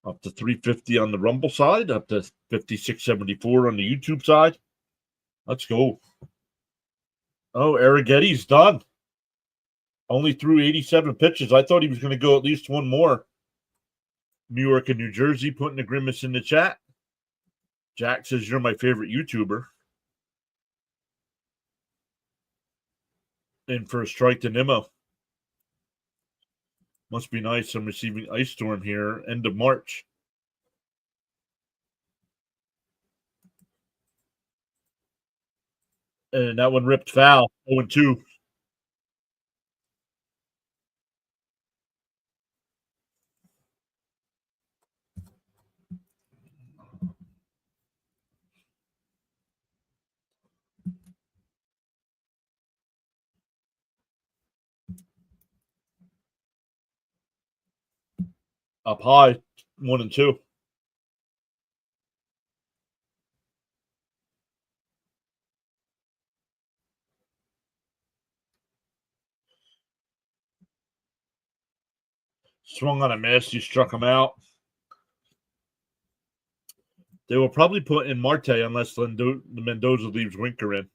Up to 350 on the Rumble side, up to 5674 on the YouTube side. Let's go. Oh, Arrigetti's done. Only threw 87 pitches. I thought he was going to go at least one more. New York and New Jersey putting a grimace in the chat. Jack says you're my favorite YouTuber. And for a strike to Nimmo. Must be nice. I'm receiving ice storm here, end of March. And that one ripped foul. 0-2. Up high, 1-2. Swung on a miss. He struck him out. They will probably put in Marte unless the Mendoza leaves Winker in.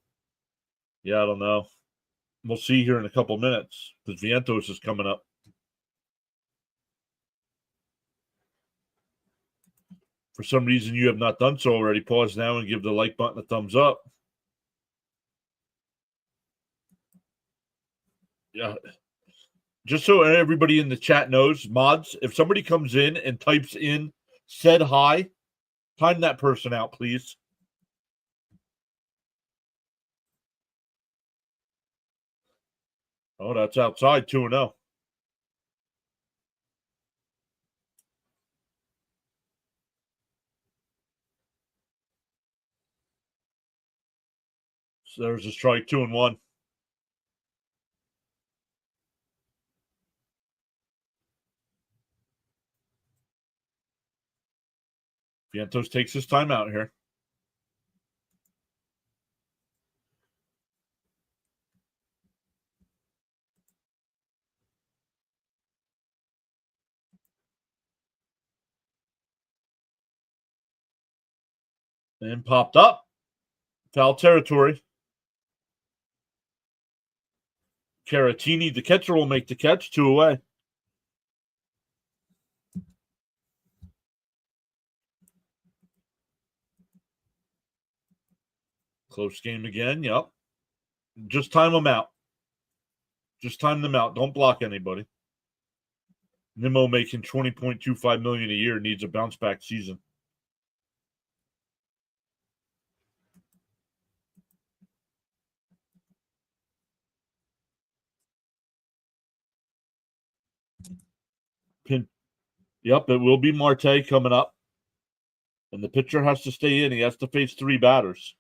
Yeah, I don't know. We'll see here in a couple minutes because Vientos is coming up. For some reason you have not done so already, pause now and give the like button a thumbs up. Yeah. Just so everybody in the chat knows, mods, if somebody comes in and types in said hi, time that person out, please. Oh, that's outside, 2-0. So there's a strike, 2-1. Vientos takes his time out here. And popped up. Foul territory. Caratini, the catcher, will make the catch. 2 away. Close game again. Yep. Just time them out. Just time them out. Don't block anybody. Nimmo making $20.25 million a year needs a bounce back season. Yep, it will be Marte coming up. And the pitcher has to stay in. He has to face 3 batters.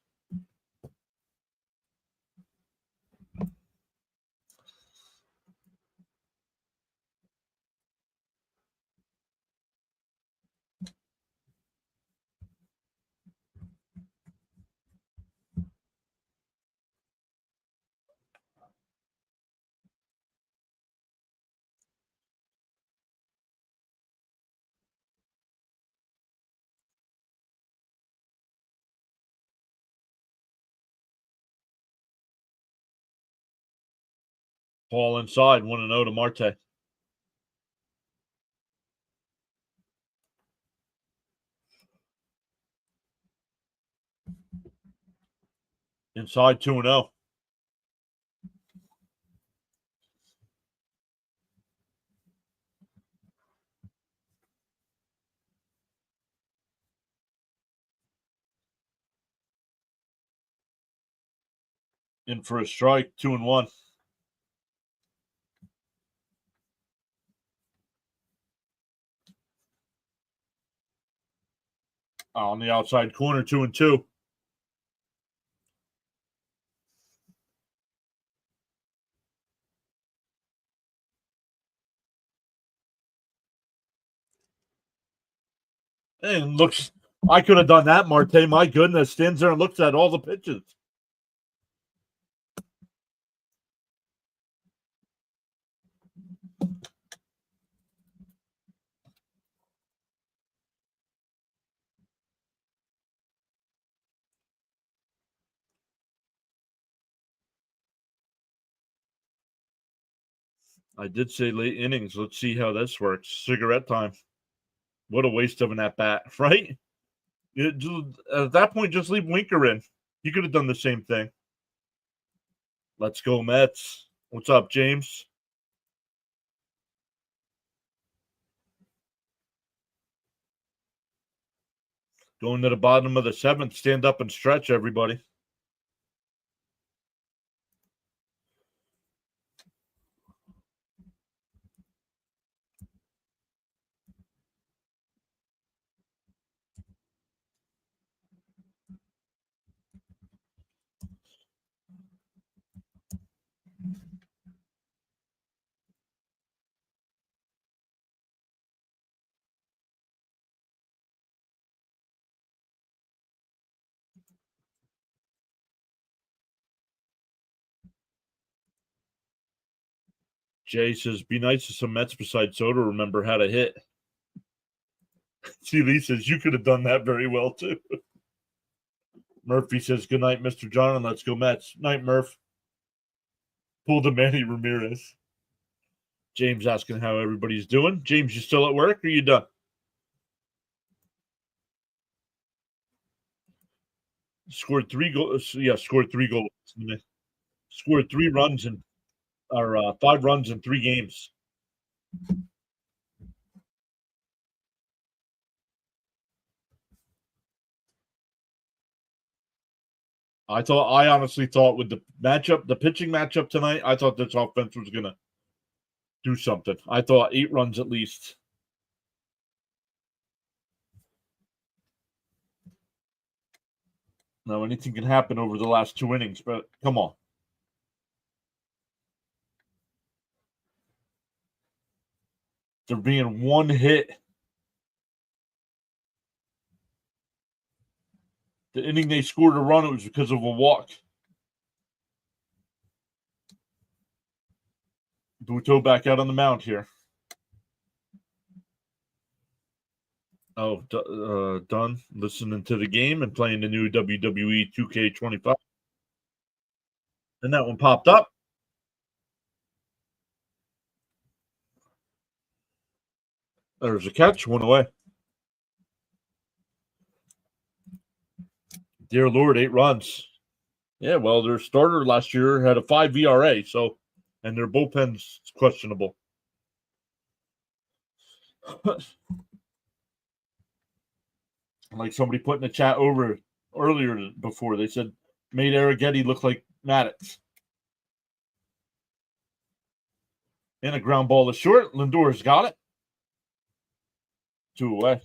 Ball inside, 1-0 to Marte. Inside, 2-0. In for a strike, 2-1. On the outside corner, 2-2. And looks, I could have done that, Marte. My goodness, stands there and looks at all the pitches. I did say late innings. Let's see how this works. Cigarette time. What a waste of an at-bat, right? At that point, just leave Winker in. He could have done the same thing. Let's go, Mets. What's up, James? Going to the bottom of the 7th. Stand up and stretch, everybody. Jay says, be nice to some Mets besides Soto. Remember how to hit. See, Lee says, you could have done that very well, too. Murphy says, good night, Mr. John, and let's go Mets. Night, Murph. Pull the Manny Ramirez. James asking how everybody's doing. James, you still at work or you done? Scored 3 goals. Yeah, scored 3 goals. Scored 3 runs in, or 5 runs in 3 games. I honestly thought with the pitching matchup tonight, I thought this offense was gonna do something. I thought 8 runs at least. Now anything can happen over the last 2 innings, but come on. There being 1 hit. The inning they scored a run, it was because of a walk. Buteau back out on the mound here. Oh, done listening to the game and playing the new WWE 2K25. And that one popped up. There's a catch, one away. Dear Lord, 8 runs. Yeah, well, their starter last year had a 5 ERA, so and their bullpen's questionable. Like somebody put in the chat over earlier before, they said made Arrighetti look like Maddox. And a ground ball is short. Lindor's got it. 2 away.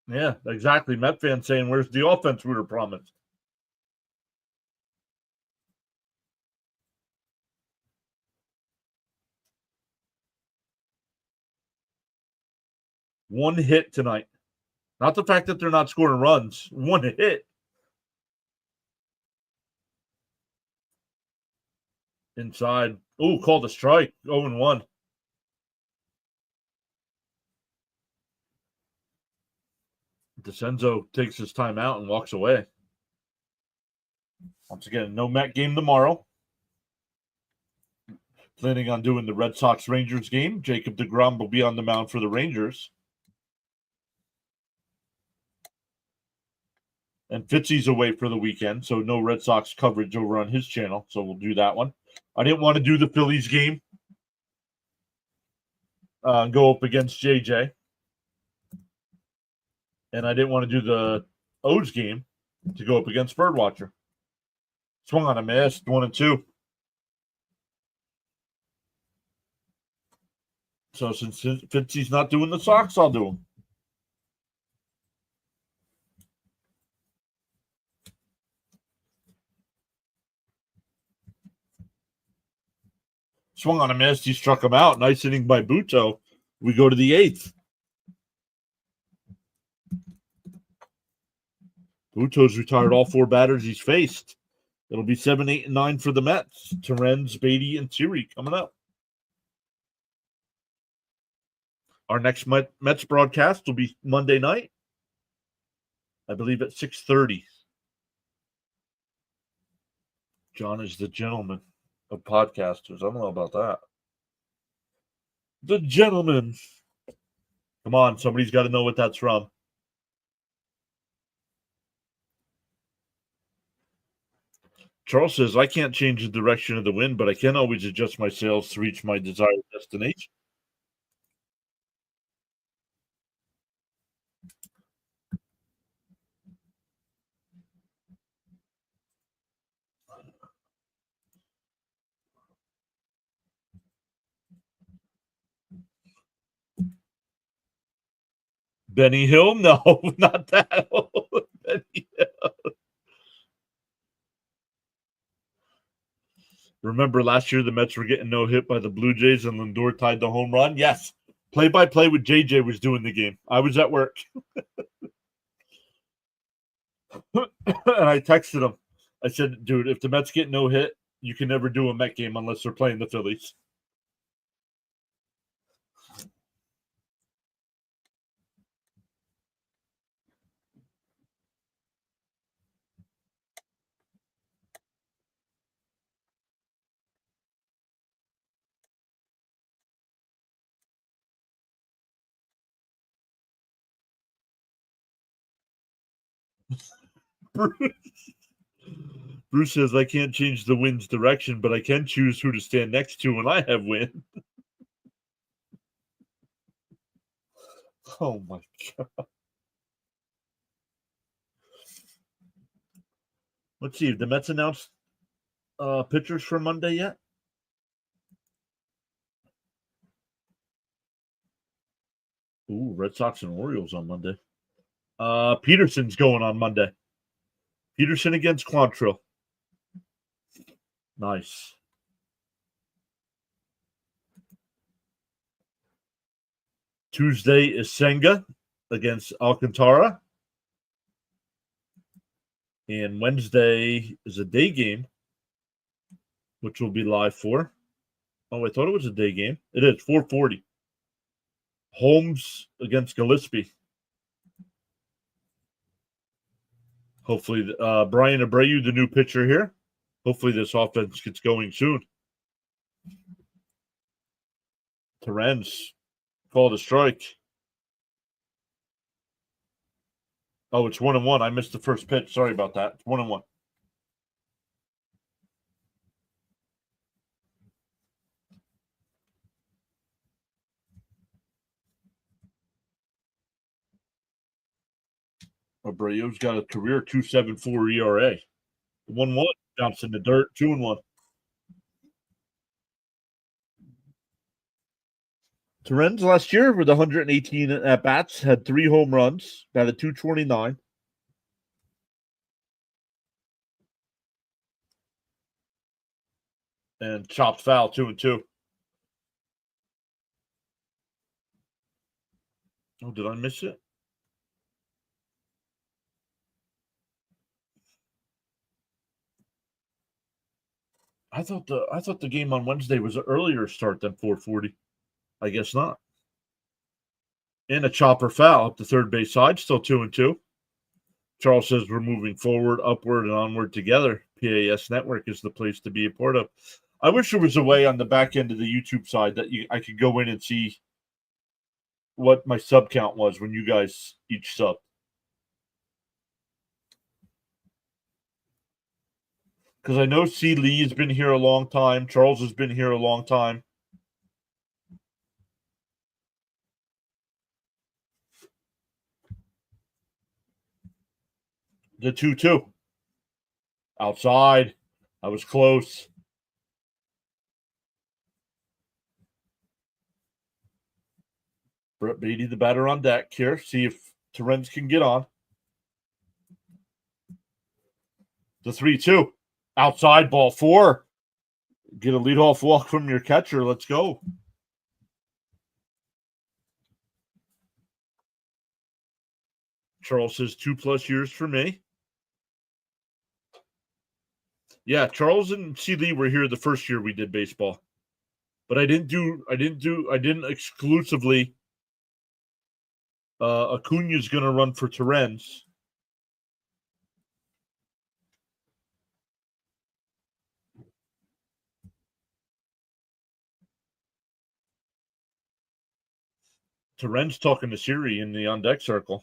Yeah, exactly. Met fans saying, "Where's the offense we were promised?" One hit tonight. Not the fact that they're not scoring runs. One hit. Inside. Oh, called a strike. 0-1. DeCenzo takes his time out and walks away. Once again, no Met game tomorrow. Planning on doing the Red Sox Rangers game. Jacob deGrom will be on the mound for the Rangers. And Fitzy's away for the weekend, so no Red Sox coverage over on his channel. So we'll do that one. I didn't want to do the Phillies game. Go up against JJ. And I didn't want to do the O's game to go up against Birdwatcher. Swung on a miss, 1-2. So since Fitzy's not doing the Sox, I'll do him. Swung on a miss. He struck him out. Nice inning by Buto. We go to the 8th. Buto's retired all 4 batters he's faced. It'll be 7, 8, and 9 for the Mets. Terrens, Beatty, and Siri coming up. Our next Mets broadcast will be Monday night. I believe at 6:30. John is the gentleman of podcasters. I don't know about that. The gentleman. Come on, somebody's got to know what that's from. Charles says, I can't change the direction of the wind, but I can always adjust my sails to reach my desired destination. Benny Hill? No, not that old. Benny Hill. Remember last year the Mets were getting no hit by the Blue Jays and Lindor tied the home run? Yes. Play-by-play with JJ was doing the game. I was at work. And I texted him. I said, dude, if the Mets get no hit, you can never do a Met game unless they're playing the Phillies. Bruce says, I can't change the wind's direction, but I can choose who to stand next to when I have wind. Oh, my God. Let's see. Have the Mets announced pitchers for Monday yet? Ooh, Red Sox and Orioles on Monday. Peterson's going on Monday. Peterson against Quantrill. Nice. Tuesday is Senga against Alcantara. And Wednesday is a day game, which will be live for. Oh, I thought it was a day game. It is 4:40. Holmes against Gillespie. Hopefully, Brian Abreu, the new pitcher here. Hopefully, this offense gets going soon. Terrence called a strike. Oh, it's 1-1. I missed the first pitch. Sorry about that. It's 1-1. Abreu's got a career 2.74 ERA. 1-1. Bounce in the dirt. 2-1. Terrence last year with 118 at bats had 3 home runs, batted 229. And chopped foul 2-2. Oh, did I miss it? I thought the game on Wednesday was an earlier start than 4:40. I guess not. And a chopper foul up the third base side, still 2-2. Charles says we're moving forward, upward, and onward together. PAS Network is the place to be a part of. I wish there was a way on the back end of the YouTube side that I could go in and see what my sub count was when you guys each sub. Because I know C. Lee has been here a long time. Charles has been here a long time. The 2-2. Outside. I was close. Brett Beatty, the batter on deck here. See if Terrence can get on. The 3-2. Outside, ball 4. Get a leadoff walk from your catcher. Let's go. Charles says 2+ years for me. Yeah, Charles and C. Lee were here the first year we did baseball. But I didn't exclusively Acuna's gonna run for Terrence. Terrence talking to Siri in the on deck circle.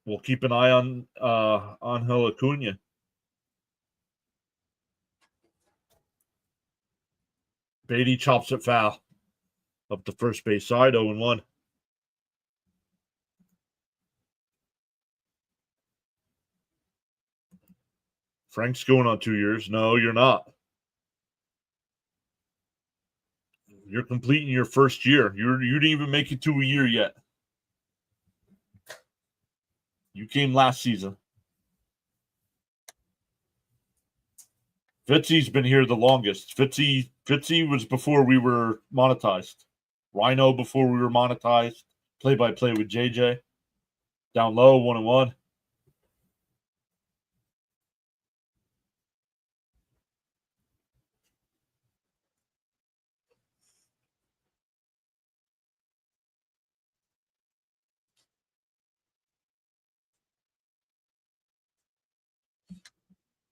We'll keep an eye on Angel Acuna. Beatty chops it foul up the first base side, 0-1. Frank's going on 2 years. No, you're not. You're completing your first year. You didn't even make it to a year yet. You came last season. Fitzy's been here the longest. Fitzy was before we were monetized. Rhino before we were monetized. Play-by-play with JJ. Down low, 1-1.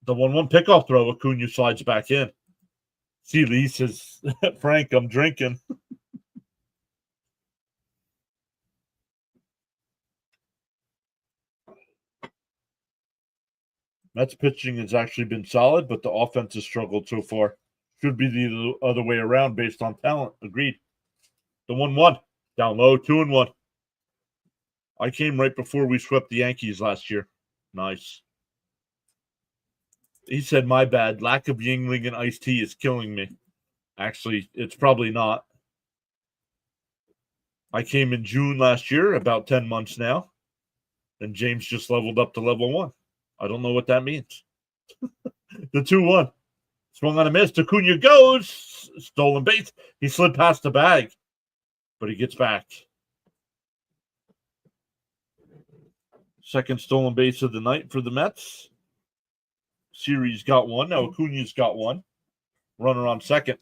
The 1-1 pickoff throw, Acuna slides back in. See, Lee says, Frank, I'm drinking. Mets pitching has actually been solid, but the offense has struggled so far. Should be the other way around based on talent. Agreed. The 1-1. Down low, 2-1. I came right before we swept the Yankees last year. Nice. He said, my bad. Lack of Yingling and iced tea is killing me. Actually, it's probably not. I came in June last year, about 10 months now. And James just leveled up to level 1. I don't know what that means. The 2-1. Swung on a miss. Acuna goes. Stolen base. He slid past the bag. But he gets back. Second stolen base of the night for the Mets. Series got one. Now Acuna's got one. Runner on second.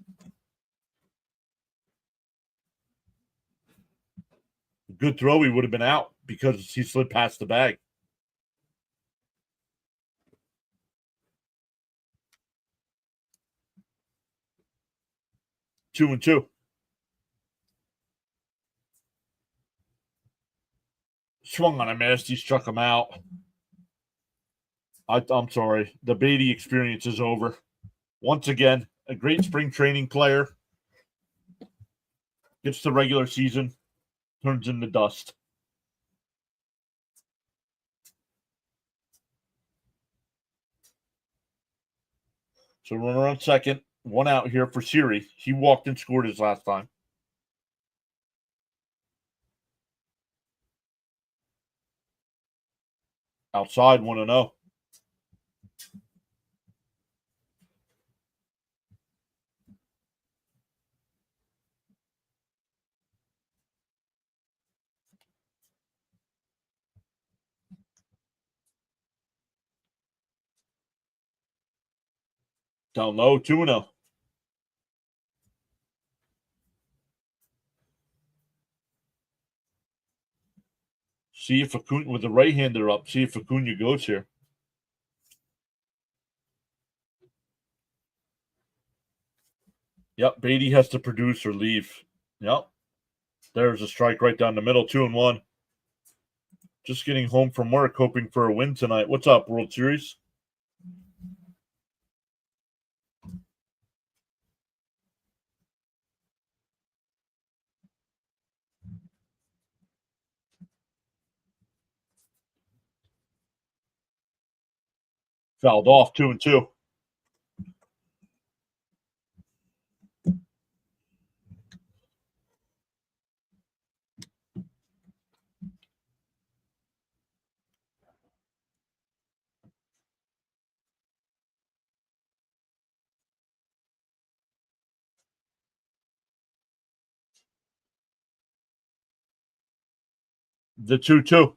Good throw. He would have been out because he slid past the bag. Two and two. Swung on a miss. He struck him out. I'm sorry. The Beatty experience is over. Once again, a great spring training player. Gets the regular season. Turns into dust. So runner on second. One out here for Siri. He walked and scored his last time. Outside 1-0. Down low, 2-0. See if Acuna, with the right-hander up, see if Acuna goes here. Yep, Beatty has to produce or leave. Yep. There's a strike right down the middle, 2-1. Just getting home from work, hoping for a win tonight. What's up, World Series? Fouled off, 2-2. The 2-2.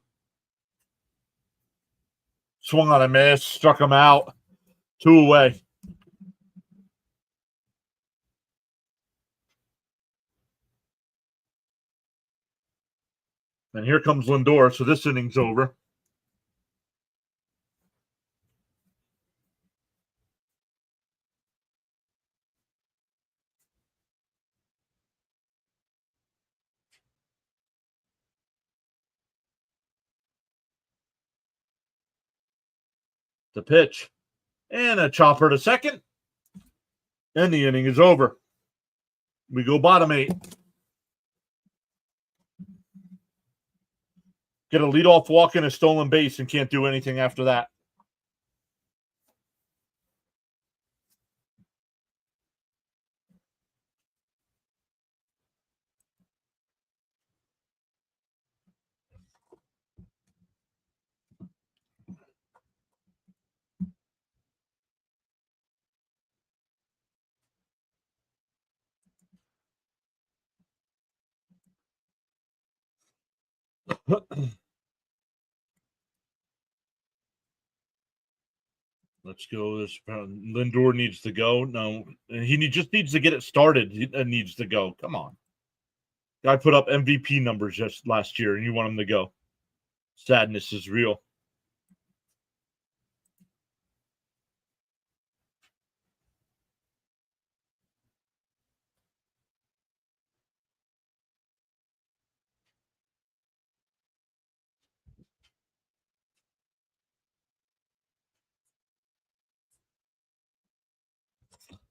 Swung on a miss, struck him out. 2 away. And here comes Lindor, so this inning's over. The pitch. And a chopper to second. And the inning is over. We go bottom 8. Get a leadoff walk and a stolen base and can't do anything after that. Let's go. This Lindor needs to go. No, he just needs to get it started. He needs to go. Come on. Guy put up MVP numbers just last year, and you want him to go. Sadness is real.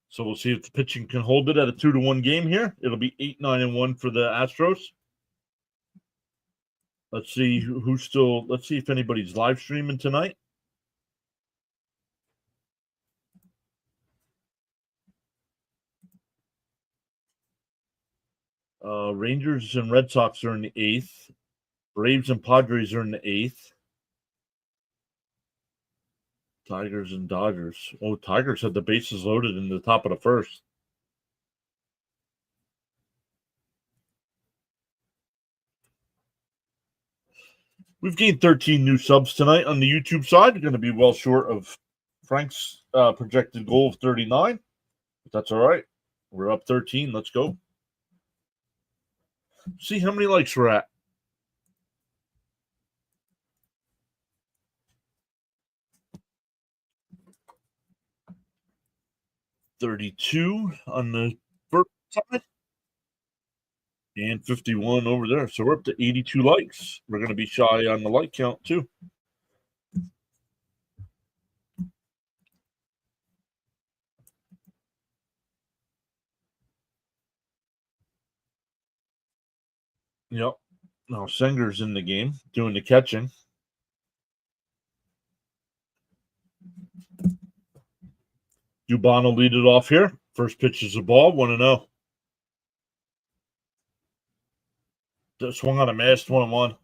So we'll see if the pitching can hold it at a 2-1 game here. It'll be 8-9-1 for the Astros. Let's see who's still. Let's see if anybody's live streaming tonight. Rangers and Red Sox are in the 8th. Braves and Padres are in the 8th. Tigers and Dodgers. Oh, Tigers had the bases loaded in the top of the first. We've gained 13 new subs tonight on the YouTube side. We're going to be well short of Frank's projected goal of 39. But that's all right. We're up 13. Let's go. See how many likes we're at. $32 on the first side and 51 over there. So we're up to 82 likes. We're going to be shy on the like count too. Yep. Now Senger's in the game doing the catching. Dubon will lead it off here. First pitch is a ball, 1-0. Swung on a missed, 1-1.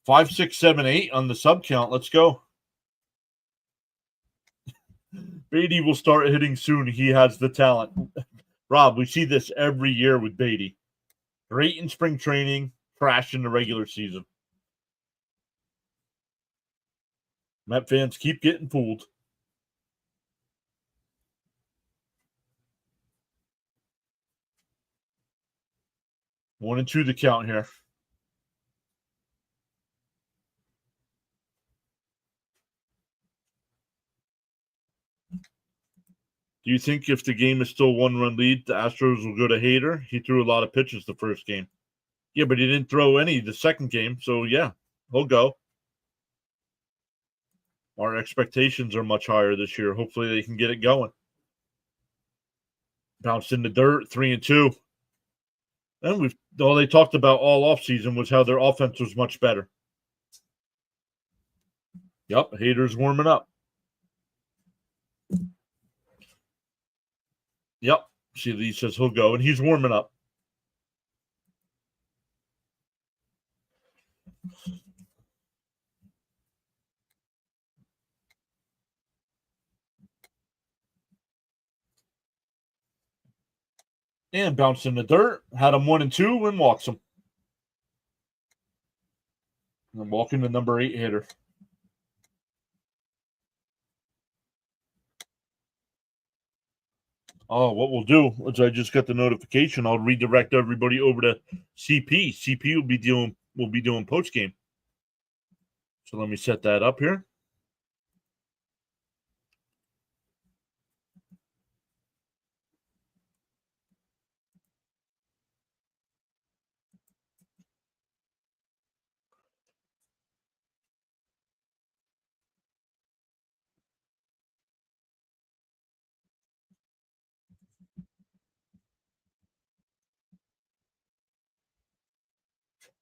5, 6, 7, 8 on the sub count. Let's go. Beatty will start hitting soon. He has the talent. Rob, we see this every year with Beatty. Great in spring training, trash in the regular season. Met fans keep getting fooled. One and two the count here. Do you think if the game is still 1-run lead, the Astros will go to Hader? He threw a lot of pitches the first game. Yeah, but he didn't throw any the second game. So, yeah, he'll go. Our expectations are much higher this year. Hopefully they can get it going. Bounced in the dirt, 3-2. And all they talked about all offseason was how their offense was much better. Yep, Hader's warming up. Yep. See, Lee says he'll go, and he's warming up. And bounced in the dirt. Had him 1-2 and walks him. And walking the number 8 hitter. Oh, what we'll do is I just got the notification. I'll redirect everybody over to CP. CP will be doing post game. So let me set that up here.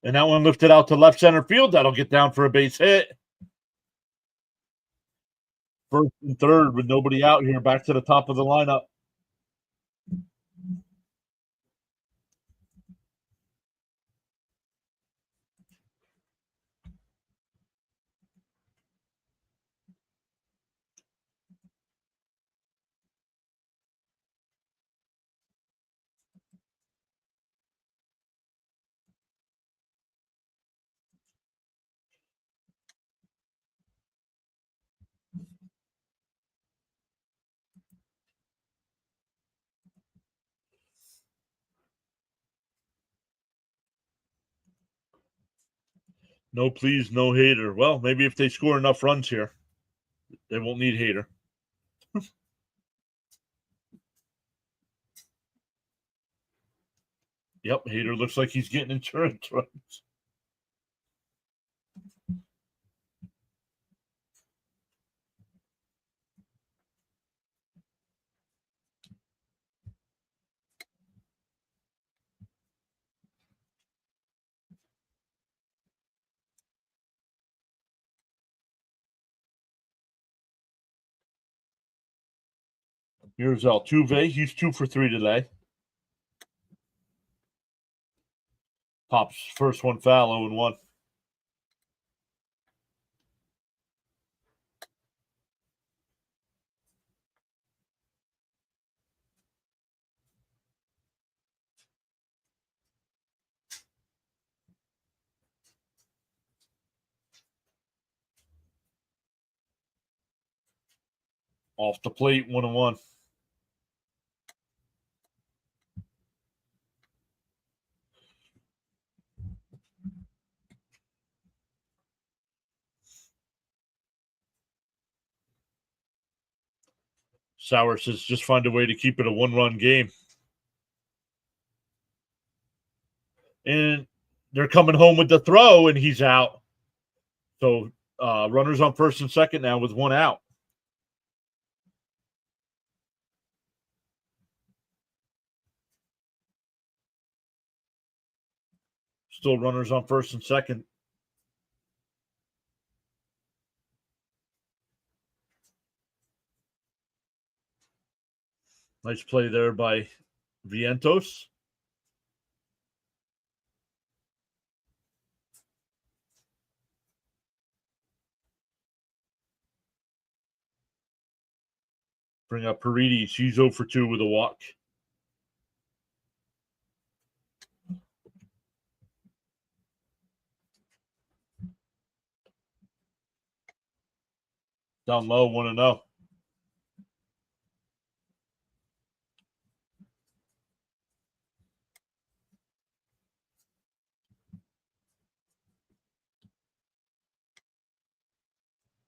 And that one lifted out to left center field. That'll get down for a base hit. First and third with nobody out here. Back to the top of the lineup. No please, no Hader. Well, maybe if they score enough runs here, they won't need Hader. Yep, Hader looks like he's getting insurance runs. Here's Altuve. He's 2 for 3 today. Pops first one foul, 0-1. Off the plate, 1-1. Sauer says just find a way to keep it a 1-run game. And they're coming home with the throw, and he's out. So runners on first and second now with 1 out. Still runners on first and second. Nice play there by Vientos. Bring up Paredes. He's 0 for 2 with a walk. Down low, 1-0.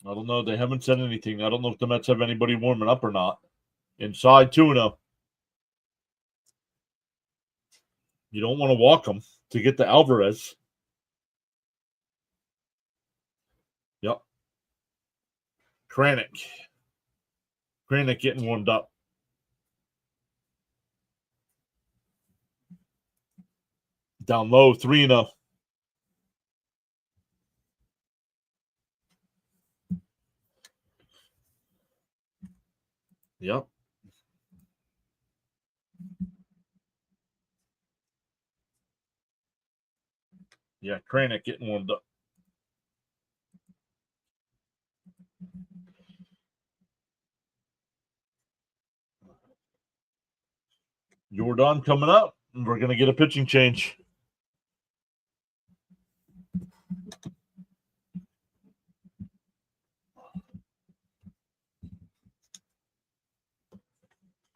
I don't know. They haven't said anything. I don't know if the Mets have anybody warming up or not. Inside, 2-0. You don't want to walk them to get to Alvarez. Yep. Kranick getting warmed up. Down low, 3-0. Yep. Yeah, Kranick getting warmed up. Jordan coming up. We're going to get a pitching change.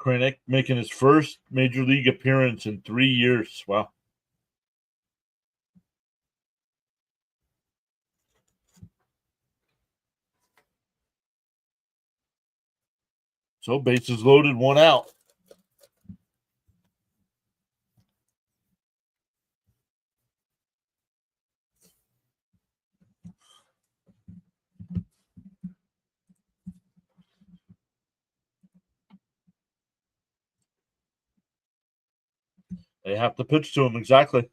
Kranick making his first major league appearance in 3 years. Wow. So bases loaded, 1 out. They have to pitch to him, exactly.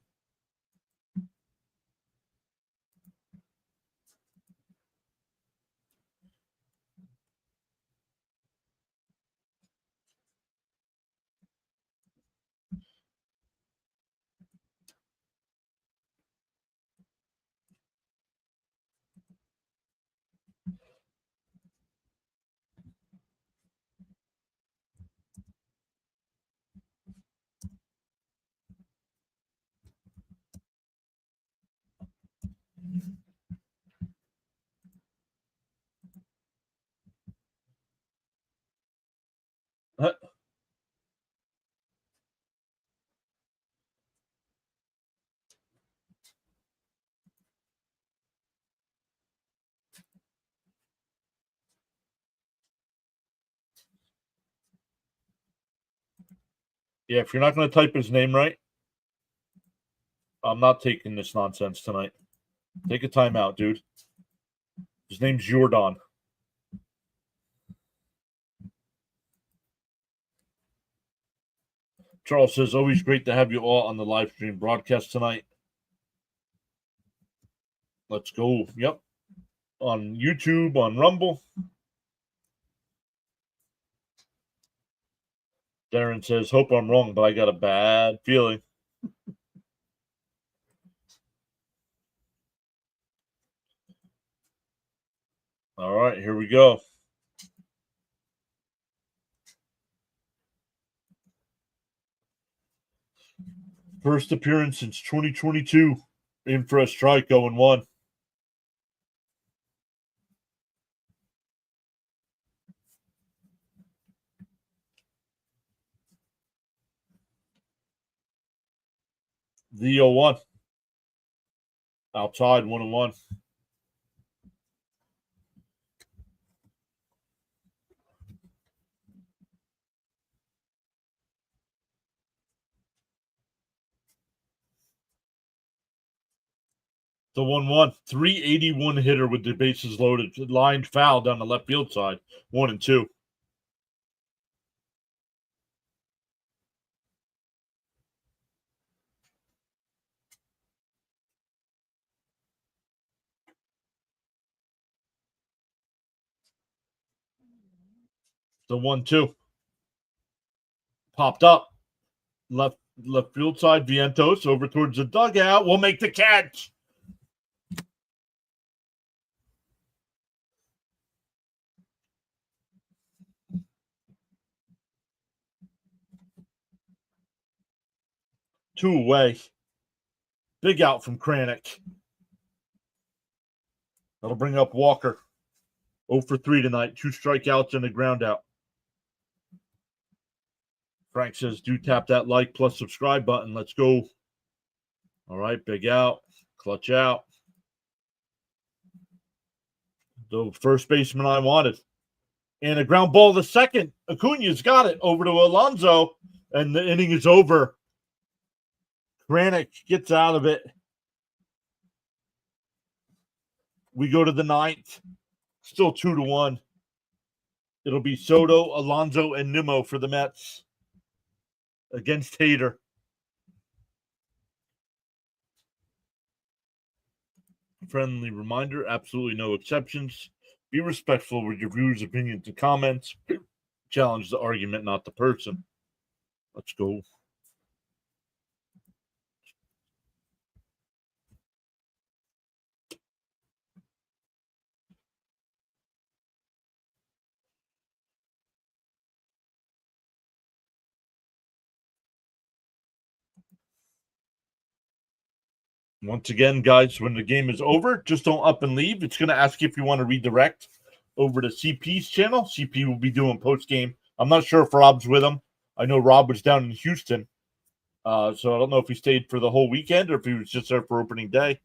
Yeah, if you're not going to type his name right, I'm not taking this nonsense tonight. Take a timeout, dude. His name's Jordan. Charles says, always great to have you all on the live stream broadcast tonight. Let's go. Yep. On YouTube, on Rumble. Darren says, hope I'm wrong, but I got a bad feeling. All right, here we go. First appearance since 2022. In for a strike, 0-1. The 0-1. Outside 1-1. The 1-1. 381 hitter with the bases loaded. Lined foul down the left field side. 1-2. The 1-2. Popped up. Left field side. Vientos over towards the dugout. Will make the catch. Two away. Big out from Kranick. That'll bring up Walker. 0 for 3 tonight. 2 strikeouts and a ground out. Frank says, do tap that like plus subscribe button. Let's go. All right, big out. Clutch out. The first baseman I wanted. And a ground ball to second. Acuna's got it over to Alonso. And the inning is over. Kranick gets out of it. We go to the ninth. Still 2-1. It'll be Soto, Alonso, and Nimmo for the Mets against Hader. Friendly reminder, absolutely no exceptions. Be respectful with your views, opinions, and comments. Challenge the argument, not the person. Let's go. Once again, guys, when the game is over, just don't up and leave. It's going to ask you if you want to redirect over to CP's channel. CP will be doing post-game. I'm not sure if Rob's with him. I know Rob was down in Houston. So I don't know if he stayed for the whole weekend or if he was just there for opening day.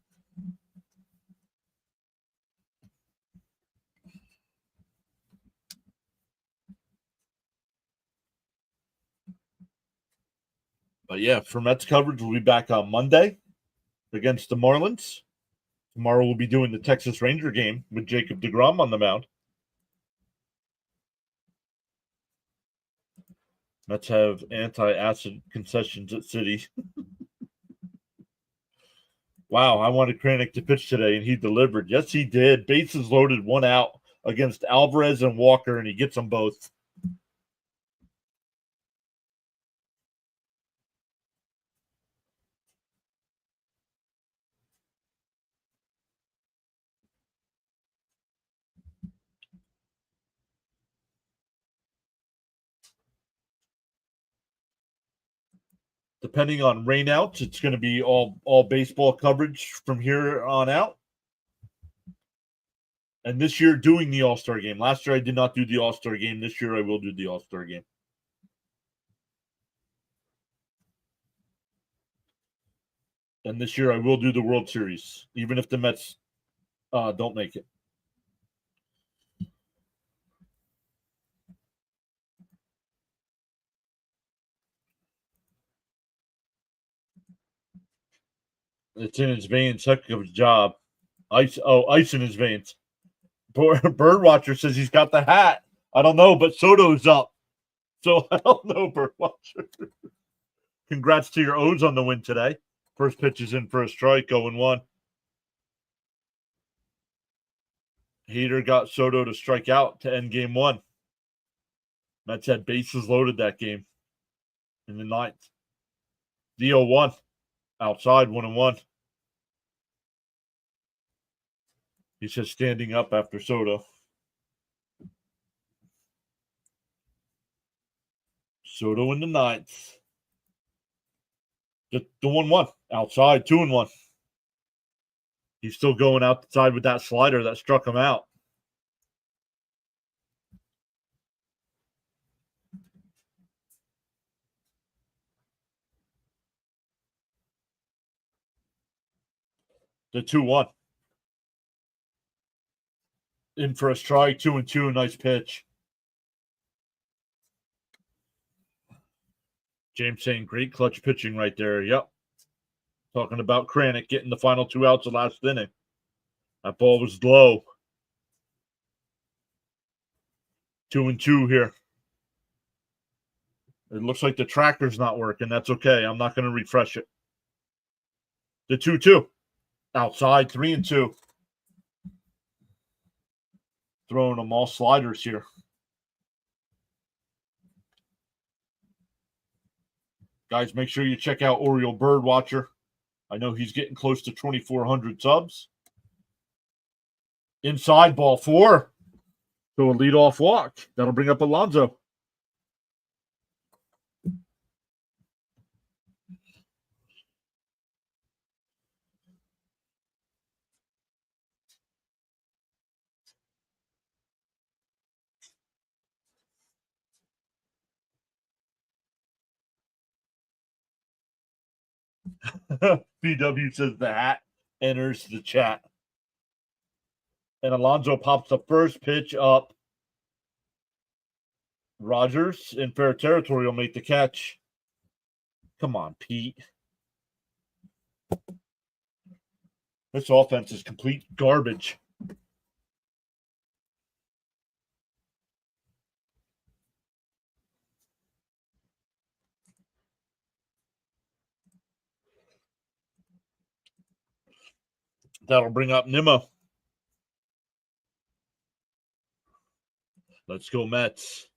But yeah, for Mets coverage, we'll be back on Monday against the Marlins. Tomorrow we'll be doing the Texas Ranger game with Jacob deGrom on the mound. Mets have anti-acid concessions at City. Wow, I wanted Kranick to pitch today, and he delivered. Yes, he did. Bases loaded, 1 out against Alvarez and Walker, and he gets them both. Depending on rainouts, it's going to be all baseball coverage from here on out. And this year, doing the All-Star game. Last year, I did not do the All-Star game. This year, I will do the All-Star game. And this year, I will do the World Series, even if the Mets don't make it. It's in his veins. Heck of a job. Ice in his veins. Birdwatcher says he's got the hat. I don't know, but Soto's up. So I don't know, Birdwatcher. Congrats to your O's on the win today. First pitch is in for a strike, 0-1. Hader got Soto to strike out to end game 1. Mets had bases loaded that game in the ninth. The 0-1. Outside, 1-1. He says standing up after Soto. Soto in the ninth. The 1-1. Outside, 2-1. He's still going outside with that slider that struck him out. The 2-1. In for a strike, 2-2. Nice pitch. James saying great clutch pitching right there. Yep. Talking about Kranick getting the final 2 outs of last inning. That ball was low. 2-2 here. It looks like the tracker's not working. That's okay. I'm not going to refresh it. The 2-2. Outside, 3-2. Throwing them all sliders here. Guys, make sure you check out Oriole Birdwatcher. I know he's getting close to 2,400 subs. Inside, ball 4. So a leadoff walk. That'll bring up Alonso. BW says the hat enters the chat. And Alonso pops the first pitch up. Rogers in fair territory will make the catch. Come on, Pete. This offense is complete garbage. That'll bring up Nimmo. Let's go, Mets.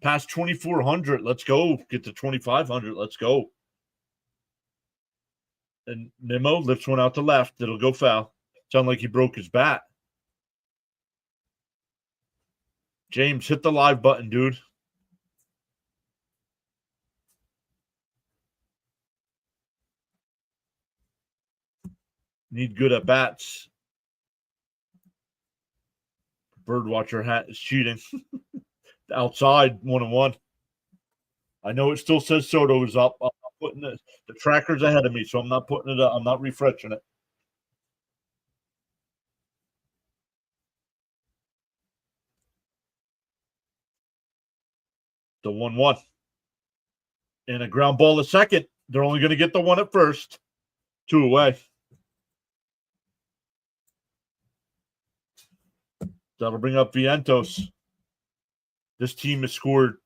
Past 2,400. Let's go. Get to 2,500. Let's go. And Nimmo lifts one out to left. It'll go foul. Sound like he broke his bat. James, hit the live button, dude. Need good at bats. Birdwatcher hat is cheating. Outside, 1-1. I know it still says Soto is up. I'm not putting it. The tracker's ahead of me, so I'm not putting it up. I'm not refreshing it. The 1-1. And a ground ball at second. They're only going to get the one at first. 2 away. That'll bring up Vientos. This team has scored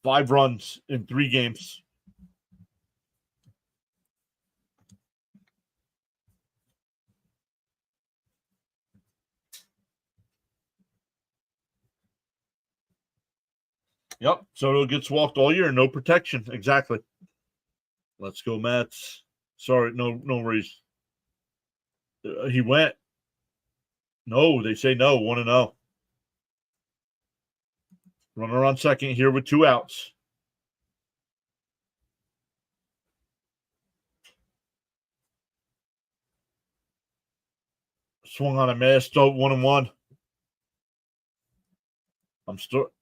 5 runs in 3 games. Yep, Soto gets walked all year, no protection. Exactly. Let's go, Mets. Sorry, no worries. He went. No, they say no, 1-0. Runner on second here with 2 outs. Swung on a miss, 1-1.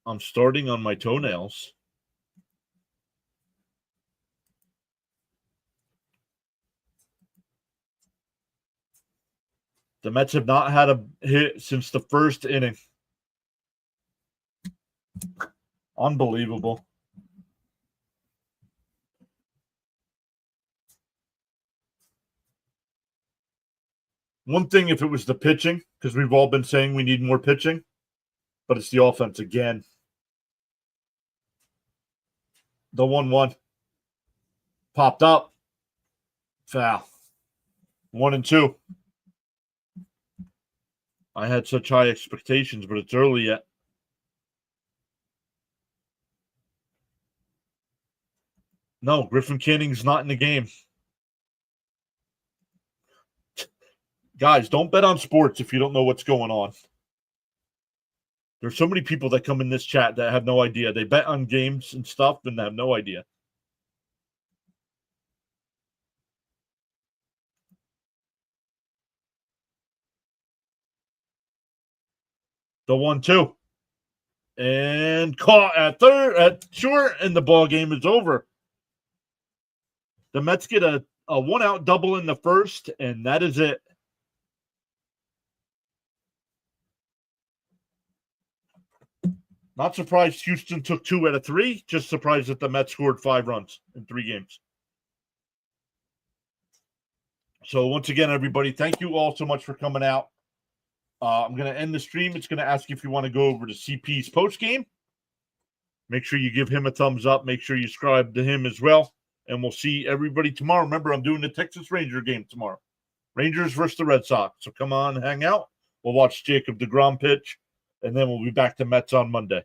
I'm starting on my toenails. The Mets have not had a hit since the first inning. Unbelievable. One thing if it was the pitching, because we've all been saying we need more pitching, but it's the offense again. The 1-1. Popped up. Foul. 1-2. I had such high expectations, but it's early yet. No, Griffin Canning's not in the game. Guys, don't bet on sports if you don't know what's going on. There's so many people that come in this chat that have no idea. They bet on games and stuff and have no idea. The 1-2. And caught at short, and the ball game is over. The Mets get a a 1-out double in the first, and that is it. Not surprised Houston took 2 out of 3. Just surprised that the Mets scored 5 runs in 3 games. So once again, everybody, thank you all so much for coming out. I'm going to end the stream. It's going to ask you if you want to go over to CP's post game. Make sure you give him a thumbs up. Make sure you subscribe to him as well. And we'll see everybody tomorrow. Remember, I'm doing the Texas Ranger game tomorrow. Rangers versus the Red Sox. So come on, hang out. We'll watch Jacob deGrom pitch. And then we'll be back to Mets on Monday.